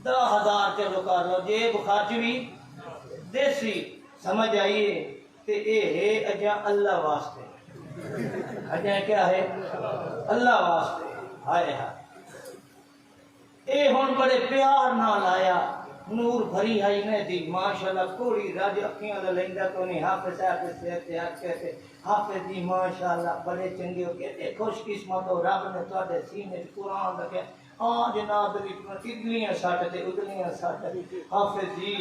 10,000 چلو کر لو، جیب خرچ بھی دے سی. سمجھ آئیے تے اے ہے اجا اللہ واسطے. اجا کیا ہے؟ اللہ واسطے. ہائے ہائے اے ہن بڑے پیار نال آیا. نور بھری آئی نے دی ماشاءاللہ کوڑی راج اکھیاں دا لیندا تو نہیں. حافظ صاحب کے سر تے ہاتھ کہتے حافظ جی ماشاءاللہ بڑے چنگے ہو گئے، خوش قسمت ہو، رب نے تواڈے سینے قرآن رکھے. ہاں جناب ادلیاں سٹ تے ادلیاں سٹ. حافظ جی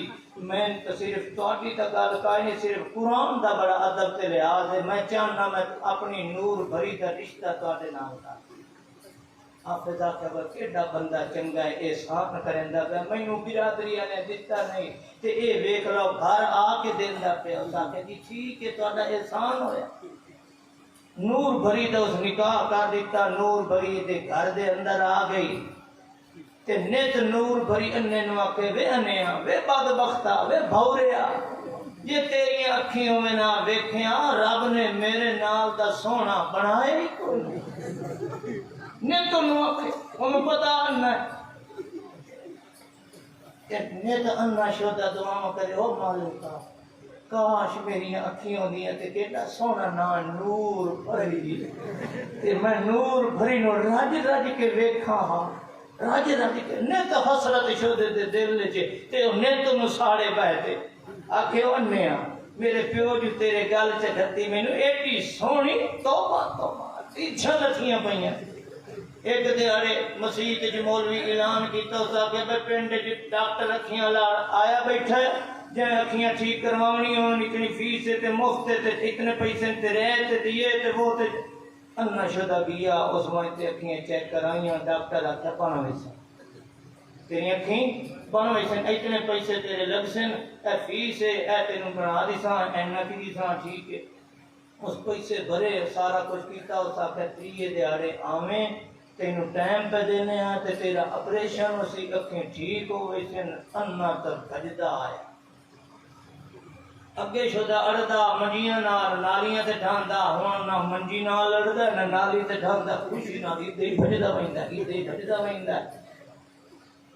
میں تو صرف تواڈی تا گل کائی نہیں، صرف قرآن دا بڑا ادب تے لحاظ ہے. میں چاہنا میں اپنی نور بھری دا رشتہ تواڈے نال کر. حافظ آخیا وہ کیڈا بندہ چنگا ہے، احسان کریندا پیا، مینوں برادری نے دتا نہیں تے اے ویکھ لو گھر آ کے دیندا پیا. اس آخیا جی ٹھیک ہے تہاڈا احسان ہویا. نور بھری دا اس نکاح کر دیتا. نور بھری دے گھر دے اندر آ گئی تے نت نور بھری انے نو آکے وے انیا وے بدبختا وے بھوریا جے تیریاں اکھیں ہوئے نہ ویکھیاں رب نے میرے نال دا سونا بنایا ہی کوئی نہیں. نت نو آکے انہوں پتا انہ نت انہ شدہ دعا کرے او مالکا کاش میری اکھیں ہوندیاں تے کیڑا سونا نا نور بھری تے میں نور بھری نو رج رج کے ویکھاں ہاں رج رج کے. نت حسرت شدے دے دل وچ تے نت نو ساڑے بیٹھے آکھے او انیا میرے پیو جو تیرے گل چ گھتی مینوں ایڈی سونی توبہ توبہ تیچھا لتھیاں پئیاں. ایک دیہڑے مسیت وچ مولوی اعلان کیتا اس آکھے بے پنڈ وچ ڈاکٹر اکھیاں لا آیا بیٹھا ہے جے اکھیاں ٹھیک کروانی ہون اتنی فیس تے مفت تے اتنے پیسے تے رہ تے دیے تے وہ تے انا شدہ گیا. اس وقت تے اکھیاں چیک کرائیاں. ڈاکٹر آکھیا پانا ویسا تیری اکھیں بن ویسن اتنے پیسے تیرے لگ سن اے فیس ہے اے تینوں بنا دیساں اینا کی دیساں ٹھیک ہے. اس پیسے بھرے سارا کچھ کیتا. اس آکھیا تریے دیہڑے آویں تینوں ٹائم پہ دینے ہیں تے تیرا اپریشن اسی اکھیں ٹھیک ہو ویسن. انا تک بھجدا آیا اگے شدہ اڑدا منجیاں نال نالیاں تے ڈھاندا. ہن نہ منجی نال لڑدا نہ نالی تے ڈھاندا. خوشی نال ادھر ہی بھجدا ویندا ادھر ہی بھجدا ویندا.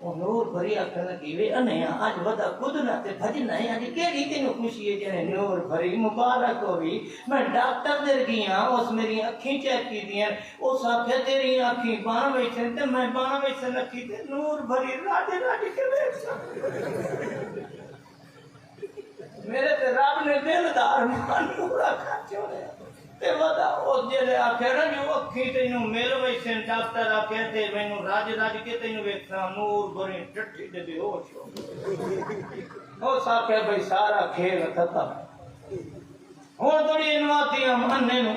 وہ نور بھری آخر لگی وے انیا اج ودا کدنا تے بھجنا ہے اج کیڑی تینوں خوشی ہے جنے نور بھری مبارک ہوئی میں ڈاکٹر دے گیا اس میری اکھیں چیک کی دیاں اس آکھے تیری اکھیں بان ویچن تے میں بان ویچن رکھی تے نور بھری راج راج کے ویچ میرے تے رب نے دلدار نورا کھچو رہا تے ودا او جڑے آکھے نا جو اکھیں تینوں مل ویچن ڈاکٹر آکھے تے مینوں راج راج کے تینوں ویکھنا نور بھری ٹٹھی تے بے ہوش ہو او ساکھے بھئی سارا کھیل ختم ہن تھوڑی انواتیاں مننے نو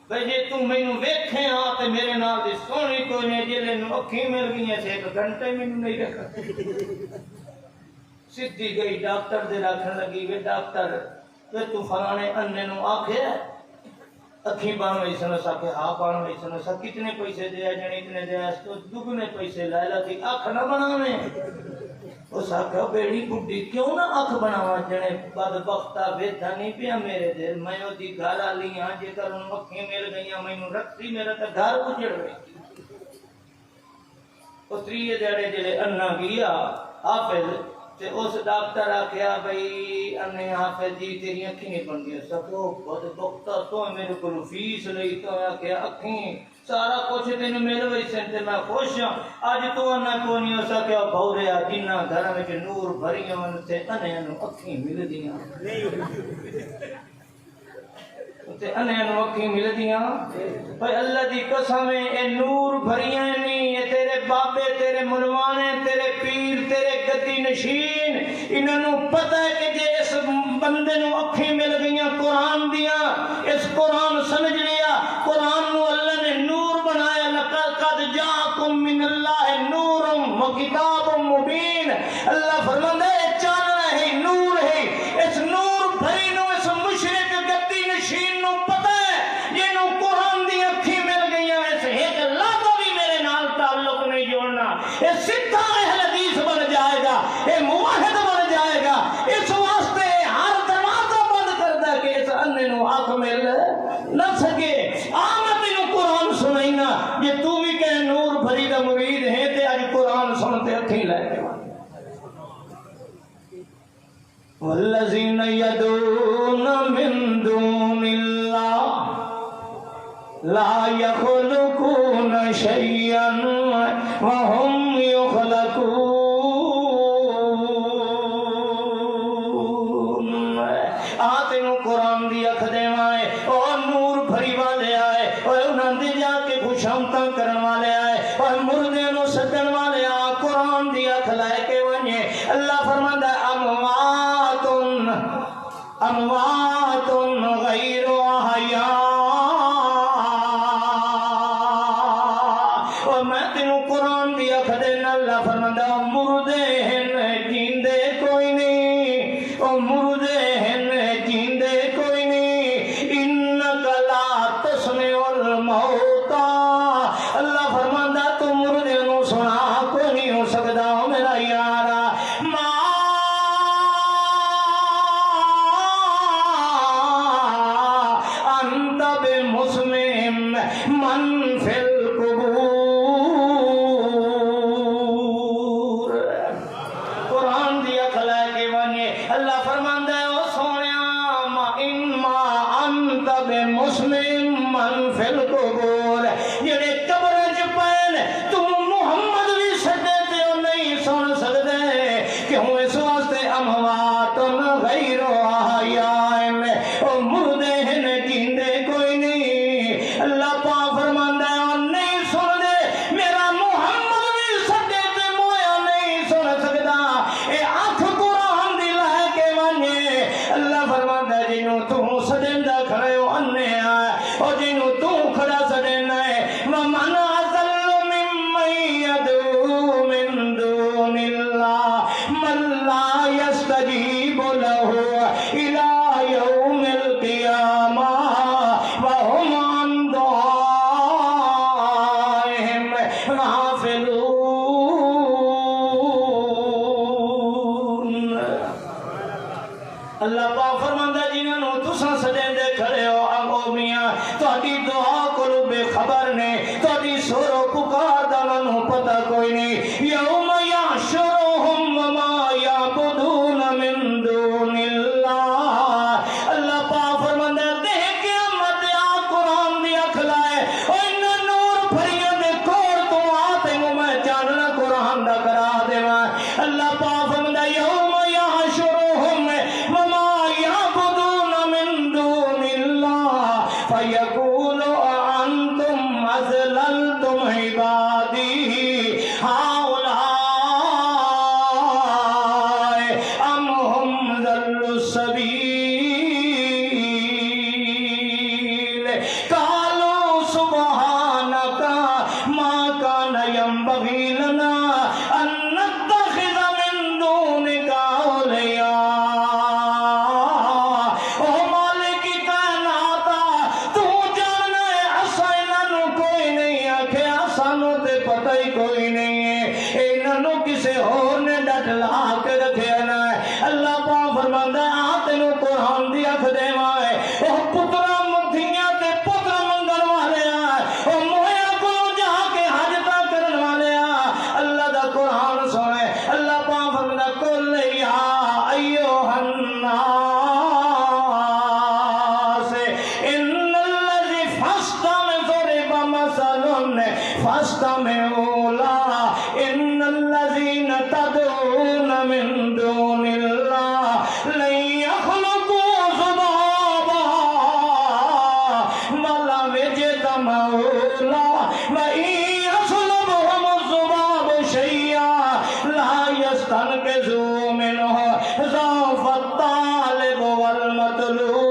بھئی جے تو مینوں ویکھے ہاں تے میرے نال دی سونی کوئی نہیں جے نوں اکھیں مل گئیاں تے ایک گھنٹے مینوں نہیں رکھا سیدھی گئی ڈاکٹر دے رکھن لگی وے ڈاکٹر تے تو فلانے اننے نو آکھے اکھیں بان ویسن ساکھے ہاں بان ویسن سا کتنے پیسے دے جنے اتنے دے اس تو دگنے پیسے لے لا کہ اکھ نہ بناویں او ساکھے بیڑی بڈھی کیوں نہ اکھ بناواں جنے بدبختا ویدا نہیں پیا میرے دل میں او دی گھر والی ہاں جے کر ان اکھیں مل گئیاں مینوں رکھتی میرا تے گھر اجڑ گئی او تریے دیڑے جڑے انا گیا حافظ تے اس ڈاکٹر آکھیا بھئی انے حافظ جی تیری اکھیں نہیں بندیاں سکو بہت بختا تو میرے کو فیس لئی تو آکھیا اکھیں سارا کچھ تینوں مل ویسن تے میں خوش ہاں اج تو انا کو نہیں ہو سکیا بھوریا جنہ گھر وچ نور بھریاں تے انیاں نو اکھیں ملدیاں تے انیاں نو اکھیں ملدیاں بھئی اللہ دی قسم اے نور بھریاں نہیں اے تیرے بابے تیرے منوانے تیرے پیر تیرے گدی نشین انہاں نو پتہ ہے کہ جے اس بندے نو اکھیں مل گئیاں قرآن دیاں اس قرآن سمجھ لیا قرآن نو اللہ نے نور بنایا لقد جاءکم من اللہ نور و کتاب مبین اللہ فرماندا ہے چاننا ہے نور ہے اس نور بھری نو اس مشرک گدی نشین نو پتہ ہے یہ نو قرآن دی اکھیں مل گئیاں اس ایک لفظ بھی میرے نال تعلق نہیں جوڑنا یہ سیدھا اہل حدیث بن جائے گا یہ موحد بن جائے گا اس واسطے ہر دروازہ بند کردا کہ اس انے نو آنکھ مل نہ سکے آمد نو قرآن سنائینا یہ تو بھی کہ نور بھری دا مرید ہے تے اج قرآن سنتے اکھیں لے کے والذین یدعون من دون اللہ لا یخلقون شیئا وهم یخلقون آتنو قرآن دی اکھ دے وائے اور نور بھری والے آئے اور انہاں دے جا کے خوشامتاں کرن والے آئے اور مردے نو سدن والے آئے قرآن دی اکھ لائے کے ونجے اللہ فرماندا اموات غیر احیاء اور میں تینوں قرآن دی اکھ دینا اللہ فرماندا مردے ہیں جیندے کوئی نہیں اور مردے ہیں جیندے کوئی نہیں انک لا تسمع الموتى اللہ فرماندا تو مردے نو سنا کوئی نہیں ہو سکدا میرا یارا من فی القبور قرآن دیا کھلا کے ونگے اللہ فرماندا ہے او سونیا اما انت بمسلم من فی القبور جڑے قبر وچ پئے تو محمد بھی سدے تے نہیں سن سکدے کیوں اس واسطے اموات غیر احیاء او مردے ہیں جیندے کوئی نہیں اللہ پاک فرماندا ہے نہیں سن دے میرا محمد بھی سدے تے مویا نہیں سن سکدا اے اکھ قرآن دی لے کے ونجے اللہ فرماندا ہے جنوں تو سدیندا کھڑے ہو انے آ او جنوں تو کھڑا سدینا ہے ومن اضل ممن يدعو من دون اللہ من لا يستجيب له الى يوم القيامة وهم عن دعائهم غافلون اللہ پاک فرماندا جنہاں نو تساں سدیندے کھڑے ہو او میاں تہاڈی دعا کولوں بے خبر نے تہاڈی سر و پکار دا انہاں نوں پتہ کوئی نہیں یوم ہی کوئی نہیں ہے انہوں کسے اور نے ڈٹ لا کے رکھے نہ ہے اللہ پاک فرماندا آ تینوں قرآن دی اکھ دیواں ہے او پترا مٹھیاں تے پتر منگن والے او مویا کو جا کے حاجتاں کرن والے اللہ دا قرآن سنے اللہ پاک فرماندا کل یا ایھا الناس فاستمعوا له إن الذين تدعون من دون الله لن يخلقوا ذبابا ولو اجتمعوا له وإن يسلبهم الذباب شيئا لا يستنقذوا منه ضعف الطالب والمطلوب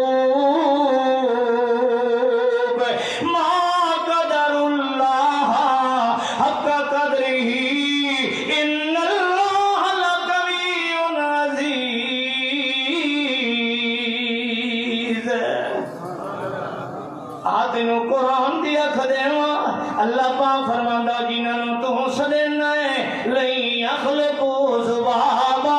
قرآن دیا کھدیواں اللہ پاک فرماندا جنہاں تو سدینا ہے لئی یخلقو ذبابا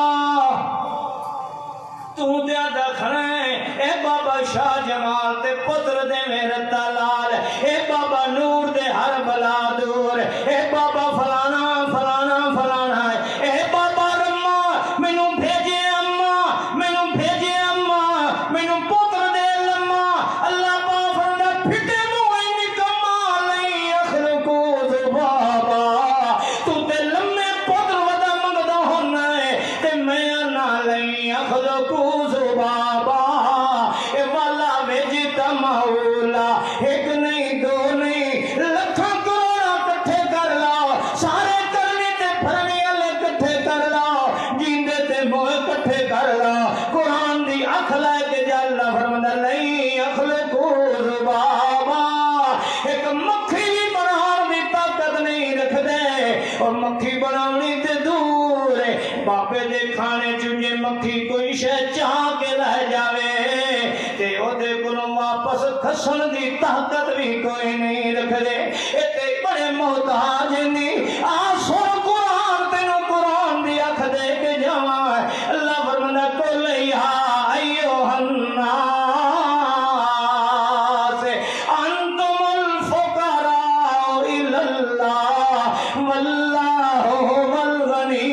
تو دیا دا کھڑا ہے اے بابا شاہ جمال تے پتر دے میرے تلال اے بابا نور دے ہر بلا دور اے بابا فلانا فلانا فلانا اے بابا رما مینوں بھیجے اماں مینوں بھیجے اماں مینوں پتر دے لما اللہ پاک فرماندا پھٹے ایک نہیں دو نہیں لکھاں کروڑا کٹھے کر لاؤ سارے کرنی تے پھرنی والے کٹھے کر لاؤ جیندے تے موئے کٹھے کر لاؤ قرآن دی اکھ لے کے جا اللہ فرماندا نہیں اخلقو ذبابا ایک مکھی بھی بناؤن دی طاقت نہیں رکھ دے اور مکھی بناونی تے دور باپے دے کھانے چنجے مکھی کوئی شے چاہ کے لہ جاوے تے او دے کلوں واپس کھسن دی طاقت بھی کوئی نہیں رکھ دے اتے بڑے محتاج نہیں آسور قرآن تینوں قرآن دی اکھ دے کے جاواں اللہ فرماندا کل یا ایھا الناس انتم الفقراء الی اللہ واللہ هو الغنی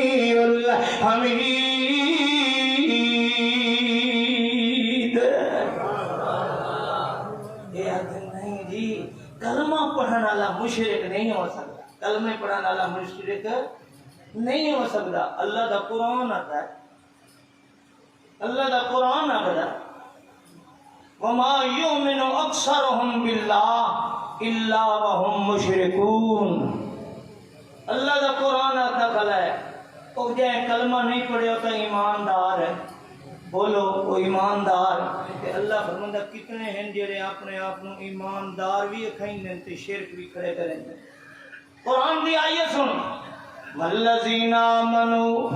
الحمید کلمہ پڑھن والا مشرک نہیں ہو سکتا کلمہ پڑھن والا مشرک نہیں ہو سکتا اللہ دا قرآن آتا ہے اللہ دا قرآن آتا ہے وما یؤمن اکثرهم باللہ الا وهم مشرکون اللہ دا قرآن آتا کلا ہے وہ جائے کلمہ نہیں پڑھے ہوتا ایماندار ہے بولو وہ ایماندار کہ اللہ فرماندا کتنے ہیں جڑے اپنے آپ کو ایماندار بھی کھائیں تے شرک بھی کھڑے کریں قرآن دی آیت سن والذین آمنوا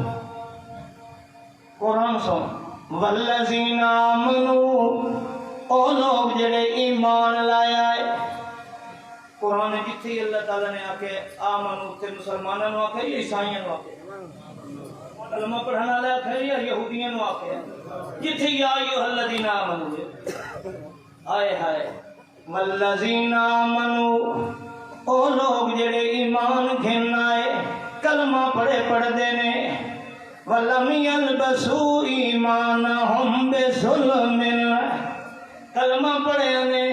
قرآن سن والذین آمنوا او لوگ جڑے ایمان لایا ہے قرآن جتھے اللہ تعالیٰ نے آکے آمنوا تے مسلمانوں نے آکے عیسائیوں نے آکے کلمہ پڑھنا لیا کھڑی یا یہودیاں نو آکے جتھے یا ایھا الذین آمنوا آئے ہائے والذین آمنوا او لوگ جڑے ایمان گھن آئے کلمہ پڑھے پڑھ دینے ولم یلبسوا ایمانہم بظلم کلمہ پڑھے نے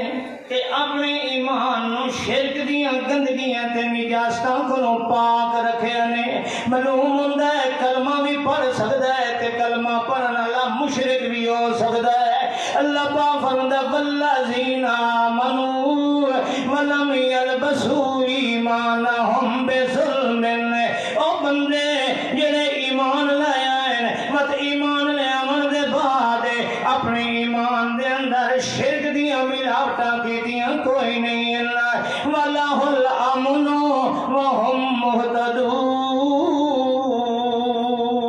کہ اپنے ایمان نو شرک دیاں گندگیاں تے نجاستاں کو پاک رکھے نے معلوم ہوندا ہے کلمہ بھی پڑھ سکدا ہے تے کلمہ پڑھن والا مشرک بھی ہو سکدا ہے اللہ پاک فرماتا والذین آمنوا ولم یلبسوا ایمانہم بظلم او بندے جڑے ایمان لائے ہیں مت ایمان لے آمن دے بعد اپنے ایمان دے اندر شرک دیاں ملاوٹاں کیتیاں کوئی نہیں اللہ وَلَهُ الْأَمْنُ وَهُمْ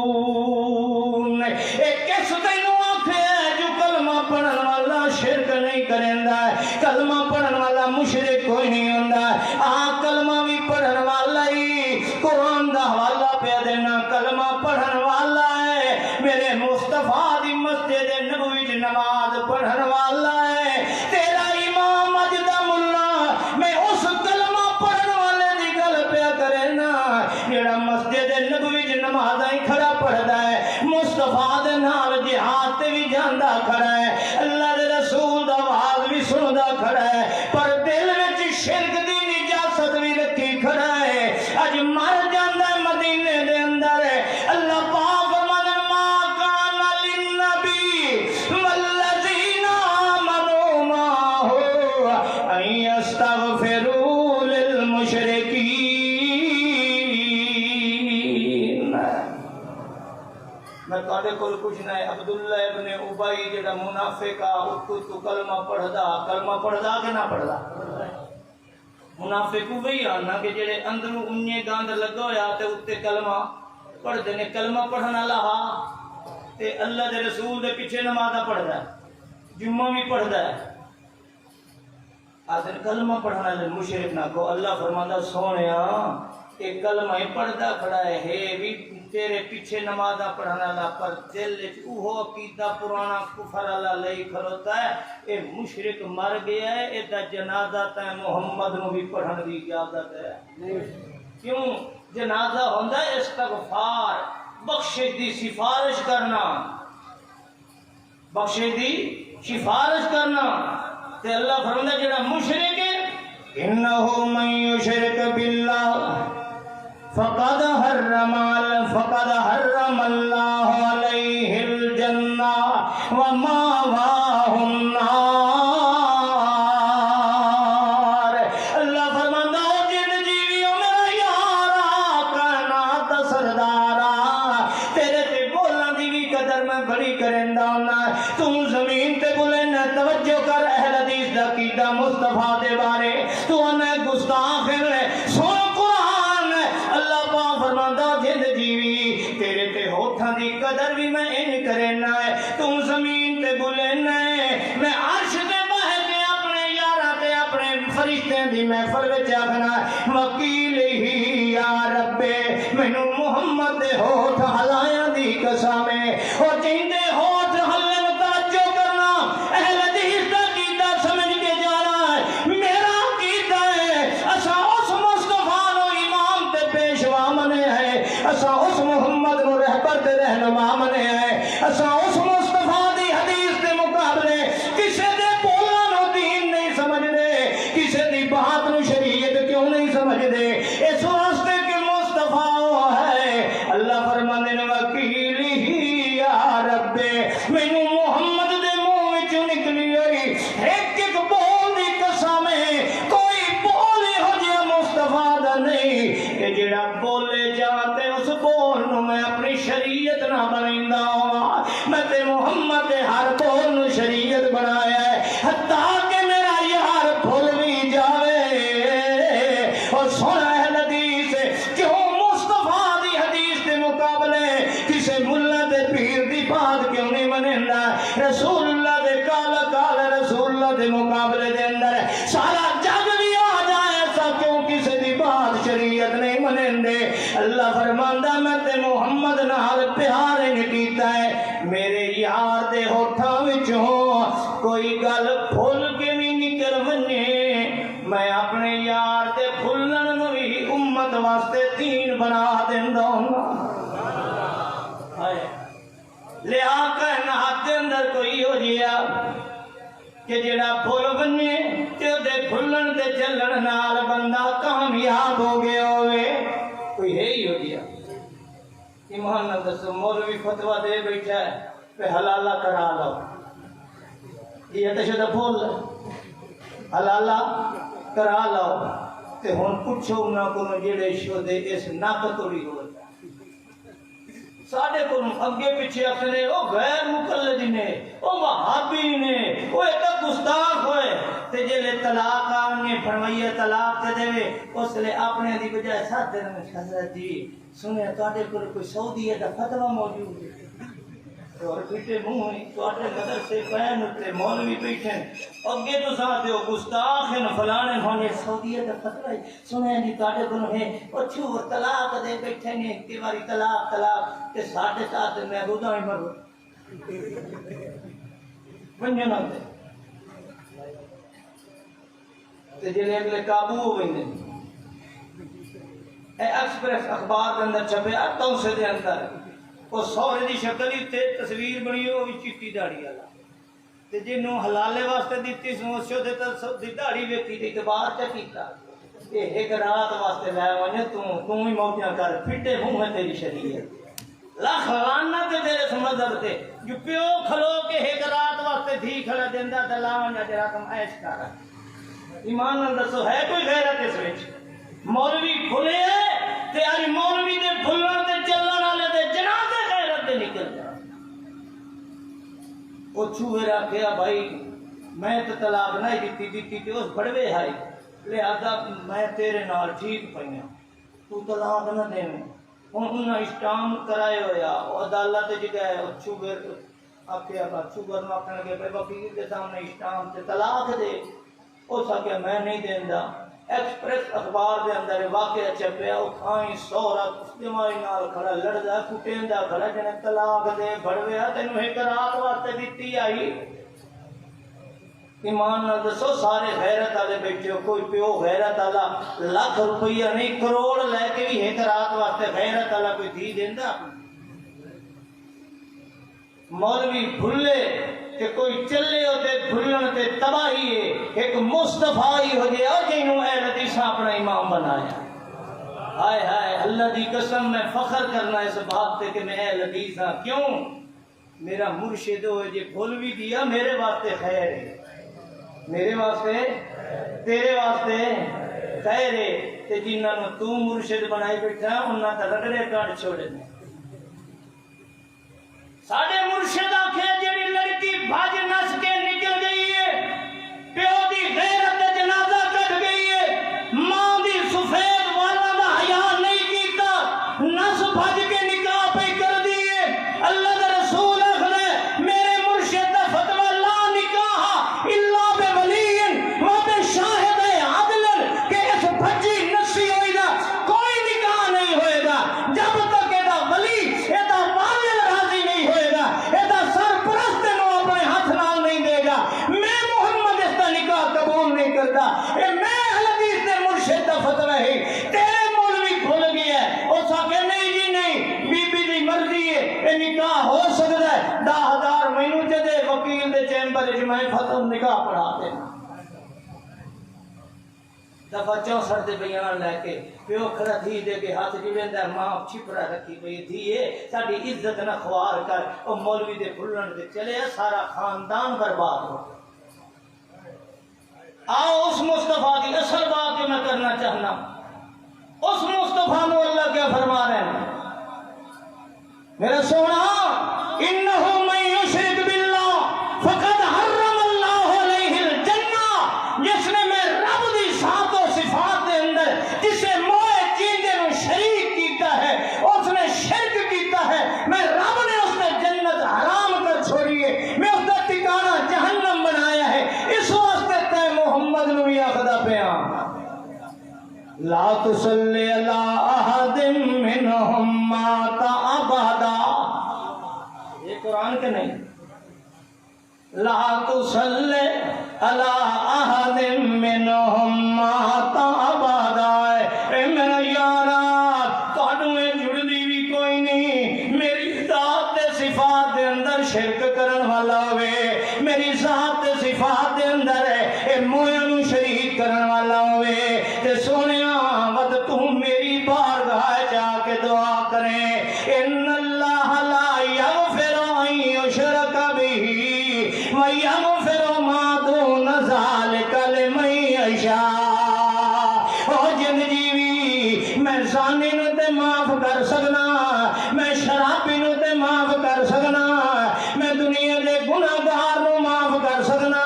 مُهْتَدُونَ ایک کس تینوں آکھے جو کلمہ پڑھن والا شرک نہیں کریندا کلمہ پڑھن والا مشرک کوئی نہیں ہوندا کلمہ بھی پڑھ میں تواڈے کول پوچھنا ہے عبداللہ ابن ابی جڑا منافق آ تو کلمہ پڑھدا کہ نہ پڑھدا؟ منافق وہی آنا کہ جڑے اندروں اننے گند لگا ہویا تے اوتے کلمہ پڑھدے نے. کلمہ پڑھن والا ہا تے اللہ دے رسول دے پیچھے نماز پڑھدا ہے, جمعہ بھی پڑھدا ہے. آخر کلمہ پڑھنا لے مشرک نہ کو. اللہ فرماندا سونیا یہ کلمہ پڑھدا کھڑا ہے بھی تیرے پیچھے نماز پڑھنا لا, پر دل وچ اوہو عقیدہ پرانا کفر والا لئی کھڑوتا ہے. اے مشرک مر گیا ہے, اے دا جنازہ تے محمد نو بھی پڑھن دی اجازت ہے. کیوں؟ جنازہ ہوندا ہے استغفار, بخشش دی سفارش کرنا, بخشش دی سفارش کرنا. تے اللہ فرماندا جڑا مشرک ہے انه من یشرک باللہ فقد حرم اللہ علیہ الجنہ ومأواہ النار. اللہ فرماندا جن جیویوں میرا یارا کائنات دا سردارا, تیرے تے بولن دی بھی قدر میں بڑی کریندا ہوں. تو زمین تے بولن توجہ کر, اہل حدیث دا عقیدہ مصطفیٰ دے بارے تو انہیں گستاخ ہے. سن قرآن, اللہ پاک فرماندا جند جیوی تیرے تے ہوٹھاں دی قدر بھی میں ان کرنا ہے. تم زمین تے بولنا ہے, میں عرش تے بہ کے اپنے یاراں تے اپنے فرشتیاں دی محفل وچ آکھنا وکیل ہی یا رب مینوں محمد دے ہوٹھ ہلایاں دی قسم ہے. او جیندے ہوٹھ ہلن توجہ کرنا, اہل حدیث دا عقیدہ سمجھ کے جانا ہے. میرا عقیدہ ہے اساں اس مصطفیٰ نو امام تے پیشوا منے ہے, اساں اس محمد نو رہبر تے رہنما منے ہے, اساں اس مصطفیٰ دی حدیث دے مقابلے کسے دے بولن نو دین نہیں سمجھ دے, کسے دی بات نو شریعت کیوں نہیں سمجھ دے. اس واسطے کہ مصطفیٰ ہے. اللہ فرماندے نے وکیل ہی یا رب مینوں محمد دے منہ وچوں نکلی ہوئی ایک ایک بول دی قسم ہے, کوئی بول ہو جیا مصطفیٰ دا نہیں کہ جڑا بولے جاتے اس بول نو میں اپنی شریعت نہ بنائندا ہوں. میں تے محمد دے ہر بول نو شریعت بنایا ہے, حتیٰ کہ میرا یار بھول بھی جاوے. اور سن اہل حدیث کیوں مصطفیٰ دی حدیث دے مقابلے کسے ملا دے پیر دی بات کیوں نہیں منیندا. رسول اللہ دے کال رسول اللہ دے مقابلے دے اندر سارا جگ بھی آ جائے ایسا کیوں کسے دی بات شریعت نہیں منیندے. اللہ فرماندا میں تے محمد نال پیار نہیں کیتا ہے, میرے یار دے ہوٹھاں وچوں کوئی گل بھول کے نہیں نکل منے, میں اپنے یار دے بھولن نو بھی امت واسطے دین بنا دیندا ہوں. لیا کائنات دے اندر کوئی ہو جیا کہ جڑا بھول بنے تے دے بھولن تے چلن نال بندہ کامیاب ہو گیا ہوئے, کوئی ہے ہی ہو جیا. ایمان نہ دسو مولوی فتویٰ دے بیٹھا ہے پہ حلالہ کرا لو, یہ تشدہ بھول حلالہ کرا لو تے ہن پوچھو نہ کو جڑے شودے اس ناک توڑی ہو ساڑھے کو اگے پیچھے اکھنے او غیر مقلد نے, او وہابی نے, او ایک گستاخ ہوئے تے جلے طلاق آنے فرمائیے طلاق تے دے اس لئے اپنے دی بجائے ساتھ دن میں حضرت جی سنے توڑے کوئی سعودی ہے دا فتوہ موجود ہے اور بیٹے منہ ہوئی توڑے مدرسے پہن اتے مولوی بیٹھیں اگے تو ساتھ ہو گستاخ ہیں فلانے ہونے سعودی ہے دا فتوہ ہے سنے جی توڑے کنو ہے اور چھو طلاق دے بیٹھیں گے کہ باری طلاق تے ساڑھے ساتھ میں روزہ ہی مرو بنجھے نہ دے تے جلے اگلے قابو ہو گئے اے ایکسپریس اخبار کے اندر چھپے اتوں سے دے اندر وہ سورے دی شکل ہی تے تصویر بنی ہو چٹی داڑھی والا تے جنوں حلالے واسطے دیتی سموسیو دے تے داڑھی ویکھی تے اعتبار تے کیتا اے ایک رات واسطے لے ونجے تو ہی موتیاں کر پھٹے منہ ہے تیری شریعت لاکھ لعنت تیرے مذہب تے جو پیو کھلو کے ایک رات واسطے دھی کھڑا دیندا تے لاونجا جڑا کم عیش کر ایمان نال دسو ہے کوئی غیرت اس وچ مولوی کھلے تے یار مولوی دے بھلن تے چلن والے دے جنازے غیرت دے نکل جائے چوہے رکھیا بھائی میں تو طلاق نہیں دیتی تے اس بڑوے ہے لہذا میں تیرے نال ٹھیک پئی ہاں تو طلاق نہ دینے ہوں انہیں اسٹام کرائے ہویا عدالت جگہ چوہے آخیا چوہر نو آخنے لگے بھائی وکیل کے سامنے اسٹام سے طلاق دے اس آخیا میں نہیں دیندا ایکسپریس اخبار دے اندر واقعہ چھپیا وہ کھائیں سورا جمائی نال کھڑا لڑدا کٹیندا کھڑا جنے طلاق دے بڑویا تینوں ایک رات واسطے دتی آئی ایمان نہ دسو سارے غیرت والے بیٹھے ہو کوئی پیو غیرت والا لاکھ روپیہ نہیں کروڑ لے کے بھی ایک رات واسطے غیرت والا کوئی دھی دیندا مولوی بھلے کہ کوئی چلے ہوتے بھلن تے تباہی ہے ایک مصطفیٰ ہی ہو جائے اور جنہوں اہل حدیث اپنا امام بنایا ہائے ہائے اللہ دی قسم میں فخر کرنا اس بات پہ کہ میں اہل حدیث ہاں کیوں میرا مرشد ہو جے بھول بھی دیا میرے واسطے خیر ہے میرے واسطے تیرے واسطے خیر ہے تے جنہاں نو تو مرشد بنائی بیٹھا انہاں تے رگڑے کاٹ چھوڑے ساڈے مرشد آکھیا جڑی لڑکی بھج نس کے نکل گئی ہے پیو دی غیرت دا جنازہ کٹ گئی ہے ماں دی سفید والا دا حیا نہیں کیتا نس بھج کے نکاح پہ کر دیے اللہ دا رسول آخر میرے مرشد دا فتوی لا نکاح الا بولی و بشاہد عدل کہ اس بھجی نسی ہوئی دا کوئی نکاح نہیں ہوئے گا جب تک ایدہ ولی ایدہ والد راضی نہیں ہوئے گا ایدہ سرپرست نو اپنے ہاتھ نال نہیں دے گا میں محمد اس دا نکاح قبول نہیں کرتا میں حدیث دے مرشد دا فتوی ہے تیرے مولوی بھول گیا ہے وہ ساکے نہیں جی نہیں بی بی دی مرضی ہے یہ نکاح ہو سکتا ہے 10,000 مہینوں چدے وکیل دے چیمبر میں فتح نکاح پڑھا دے دفعہ 64 دے بیان لے کے پیو کھڑا دھی دے کے ہاتھ جڑیندا ماں چھپرا رکھی پئی دھیے ساڈی عزت نہ خوار کر او مولوی دے بھلن تے چلے سارا خاندان برباد ہو آؤ اس مصطفیٰ کی اصل بات جو میں کرنا چاہنا اس مصطفیٰ نو اللہ کیا فرما رہے ہیں میرا سونا انہو من یشرک باللہ فقد حرم اللہ علیہ الجنہ جس نے میں رب دی ذات و صفات دے اندر جسے موئے چیزیں میں شریک کیتا ہے اس نے شرک کیتا ہے میں رب نے اس نے جنت حرام کر چھوڑی ہے میں اس کا ٹھکانہ جہنم بنایا ہے اس واسطے تے محمد نو یا خدا پیام لا تصلی علی احد منہم مات ابدا یہ قرآن کے نہیں لا تصلی علی احد منہم مات ابدا اے میرا یارا تانوں جڑ دی بھی کوئی نہیں میری ذات تے صفات دے اندر شرک کرن والا ہوئے میری ذات تے صفات دے اندر اے مویا نو شریک کرن والا ہوئے تے سونے تم میری بارگاہ جا کے دعا کریں ان اللہ لا یغفر ان یشرک بہ ویغفر ما دون ذلک لمن یشاء او جن جیوی میں زانی نو تے معاف کر سکنا میں شرابی نو تے معاف کر سکنا میں دنیا دے گناہگار نو معاف کر سکنا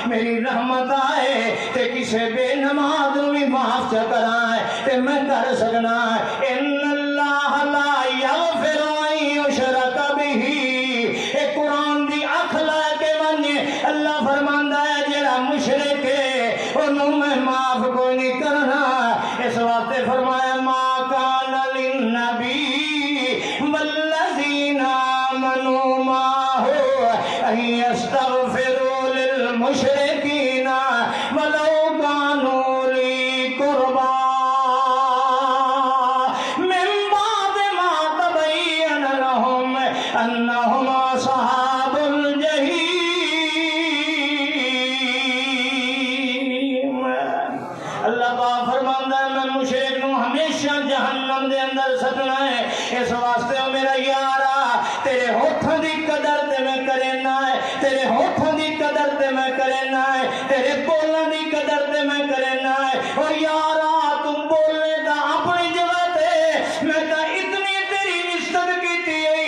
میری رحمت آئے تے کسے بے نماز نو بھی معاف چا کرائے تے میں کر سکنا ان اللہ لا یغفر ان یشرک بہ اے قرآن دی اکھ لے کے ونجے اللہ فرماندا ہے جڑا مشرک ہے انہوں میں معاف کوئی نہیں کرنا اس واسطے فرمایا ما کان للنبی والذین آمنوا معه ان یستغفروا للمشرکین ولو کانوا اولی قربا انہم اصحاب الجحیم اللہ پاک فرماندا ہے میں مشرک نو ہمیشہ جہنم دے اندر سٹنا ہے اس واسطے میرا یارا تیرے ہوٹھاں دی قدر تے میں کرنا ہے تیرے ہوٹھاں دی قدر تے میں کرنا ہے تیرے بولن دی قدر تے میں کرنا ہے او یارا تم بولنے دا اپنی جگہ تے میں تا اتنی تیری عزت کیتی ہے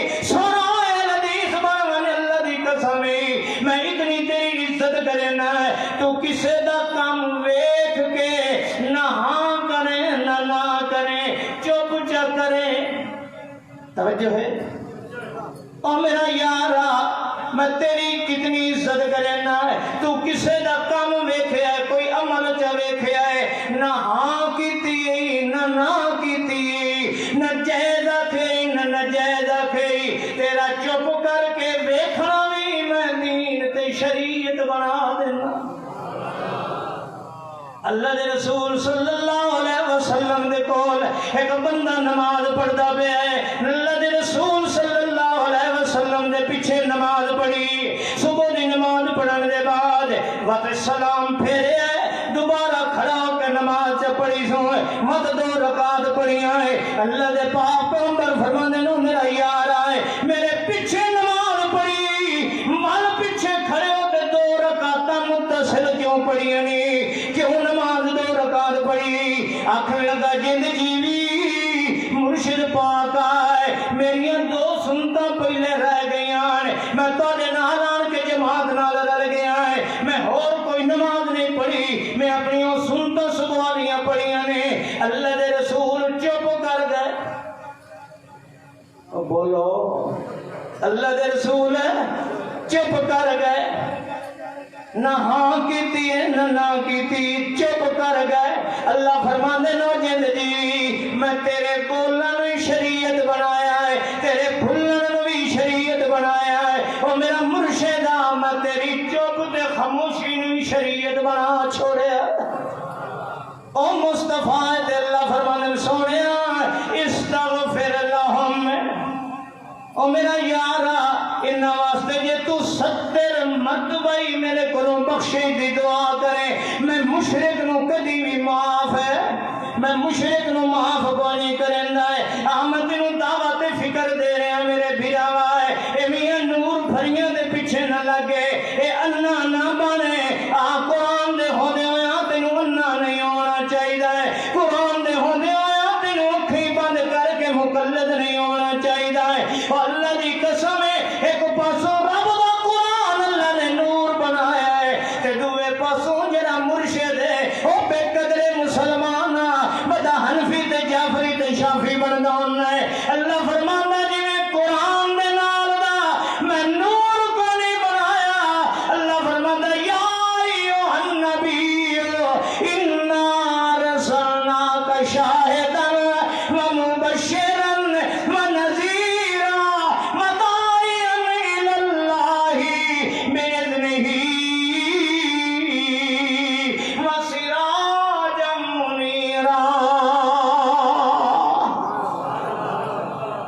توجہ ہے؟ او میرا یارا میں تیری کتنی عزت کرنا ہے، تو کسے دا کام ویکھیا ہے، کوئی عمل چا ویکھیا ہے، نہ ہاں کیتی نہ کیتی، نہ جائز آکھئی نہ ناجائز آکھئی، تیرا چپ کر کے ویکھنا بھی میں دین تے شریعت بنا دینا۔ اللہ دے رسول صلی اللہ علیہ وسلم دے کول ایک بندہ نماز پڑھدا پیا ہے، اللہ دے رسول صلی اللہ علیہ وسلم دے پیچھے نماز پڑھی، صبح دی نماز پڑھن دے بعد وقت سلام پھیرے دوبارہ کھڑا ہو کے نماز پڑھی سو مت 2 رکعت پڑھیاں ہے۔ اللہ دے پاک پیغمبر فرماندے نو میرا یار آئے میرے پیچھے نماز پڑھی، مال پیچھے کھڑے ہو کے 2 رکعت متصل کیوں پڑھیاں نہیں، کیوں نماز 2 رکعت پڑھی؟ آخر لگا جند جیوی مرشد پاک آئے میریاں 2 سنتاں پہلے رہ گئیاں، میں تواڈے نال آن کے جماعت نال رل گیا ہے، میں اور کوئی نماز نہیں پڑھی، میں اپنی سنتاں سگواریاں پڑھیاں نے۔ اللہ دے رسول چپ کر گئے، بولو اللہ دے رسول چپ کر گئے، نہ ہاں کیتی ہے نہ کیتی، چپ کر گئے۔ اللہ فرماندے نو جند جی میں تیرے بولن بھی شریعت بنایا ہے، تیرے بھولن بھی شریعت بنایا ہے، او میرا مرشدہ میں تیری چپ تے خاموشی بھی شریعت بنا چھوڑیا۔ او مصطفیٰ تے اللہ فرماندے سونیا استغفر لہم، او میرا یارا انہاں واسطے جے تو 70 مرتبہ میرے کولوں بخشش دی دعا کرے، میں مشرک نو کدی بھی معاف ہے، میں مشرک نو معاف کوئی نہیں کریندا ہے۔ احمد نو دعوت فکر دے رہے ہیں میرے بھراوا ہے، اے میاں نور بھریاں دے پیچھے نہ لگے، اے انا نہ بنے، آ قرآن دے ہوندے ہویا تینوں انا نہیں ہونا چاہیے، قرآن دے ہوندے ہویا تینوں اکھیں بند کر کے مقلد نہیں ہونا چاہیے۔ اللہ دی قسم ہے ایک پاسوں رب دا قرآن اللہ نے نور بنایا ہے تے دوے پاسوں جڑا مرشد ہے او بے قدرے مسلمان بدا حنفی تے جعفری تے شافی بندا ہوندا ہے۔ اللہ فرماندا جویں قرآن دے نال دا میں نور کو نہیں بنایا، اللہ فرماندا یا ایھا النبی انا رسلناک شاہدا و مبشرا و نذیرا وداعیا الی اللہ بإذنہ وسراجا منیرا۔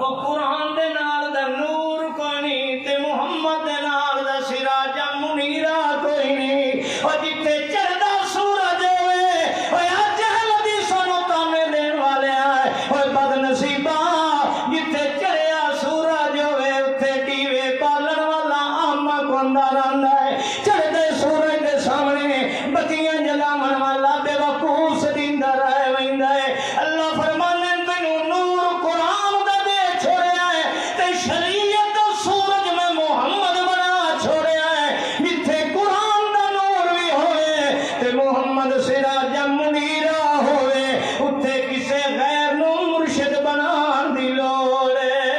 وہ قرآن دے نال دا نور کوئی نہیں تے محمد دے نال دا سراجا منیرا کوئی نہیں۔ اور جتھے چڑھدا سورج ہوئے ہویا جہل دی سانو تانے دین والے آئے ہوئے بد نصیبہ، جتھے چڑھیا سورج ہوئے اتھے ڈیوے بالن والا آما کوندا رہندا ہے، چڑھدے سورج دے سامنے بتیاں جلاون والا بے وقوف دیندا رہ ویندا ہے۔ اللہ فرماندے تینوں نور قرآن دا دے چھوڑیا ہے تے شریعت دا سورج میں محمد بنا چھوڑیا ہے، جتھے قرآن دا نور بھی ہوئے تے محمد سراجا منیرا ہوئے، اتھے کسے غیر نو مرشد بنان دی لوڑ ہے،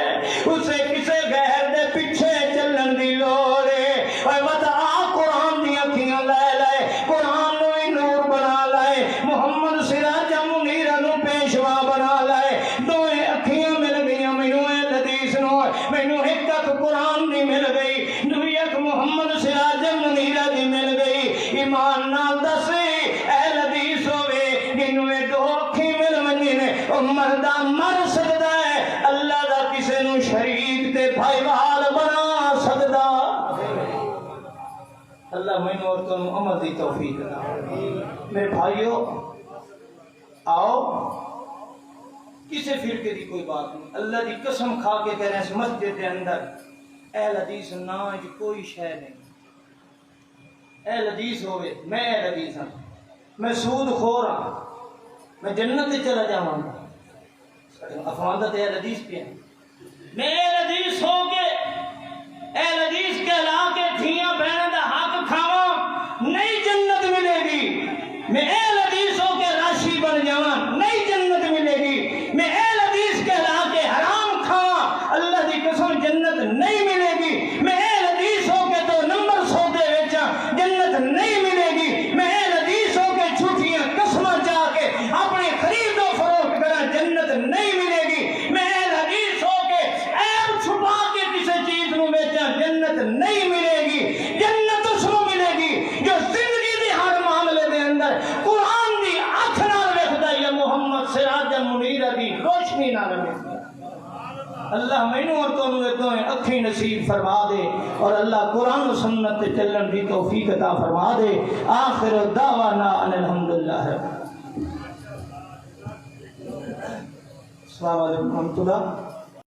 اسے کسے غیر دے پیچھے چلن دی لوڑ ہے۔ اے ودا قرآن دی اکھیاں لے لے، قرآن نو ہی نور بنا لائے، محمد سراجا منیرا نو پیشوا بنا لائے، دوئے اکھیاں مل گئیاں، مینوں اے حدیث نو مینوں ایک قرآن دی مل گئی، دوئی ایک محمد سراجا منیرا دی مل گئی۔ ایمان نال دس اہل حدیث ہوئے جنوں اے 2 اکھیں مل ونجن او مردہ مر سکدا ہے، اللہ دا کسے نو شریک تے بھائی بحال بنا سکدا۔ اللہ مینوں اور تانوں عمل دی توفیق عطا۔ میرے بھائیو آؤ کسی فرقے دی کوئی بات نہیں، اللہ دی قسم کھا کے کہہ رہے ہیں مسجد دے اندر اہل حدیث نا جی کوئی شے نہیں۔ اہل حدیث ہوئے میں اہل حدیث ہاں، میں سود خور ہاں، میں جنت چلا جاواں گا، افواندہ تے اہل حدیث پہ ہیں، میں اہل حدیث ہو کے اہل حدیث کہلا کے دھیاں بہنوں دا حق کھاواں نہیں جنت ملے گی، میں اہل حدیث ہو کے راشی بن جاواں نہیں جنت ملے گی، میں اہل حدیث کہلا کے حرام کھاواں فرما دے اور اللہ قرآن و سنت چلن دی توفیق عطا فرما دے. آخر دعوانا ان الحمدللہ. السلام علیکم ورحمۃ اللہ.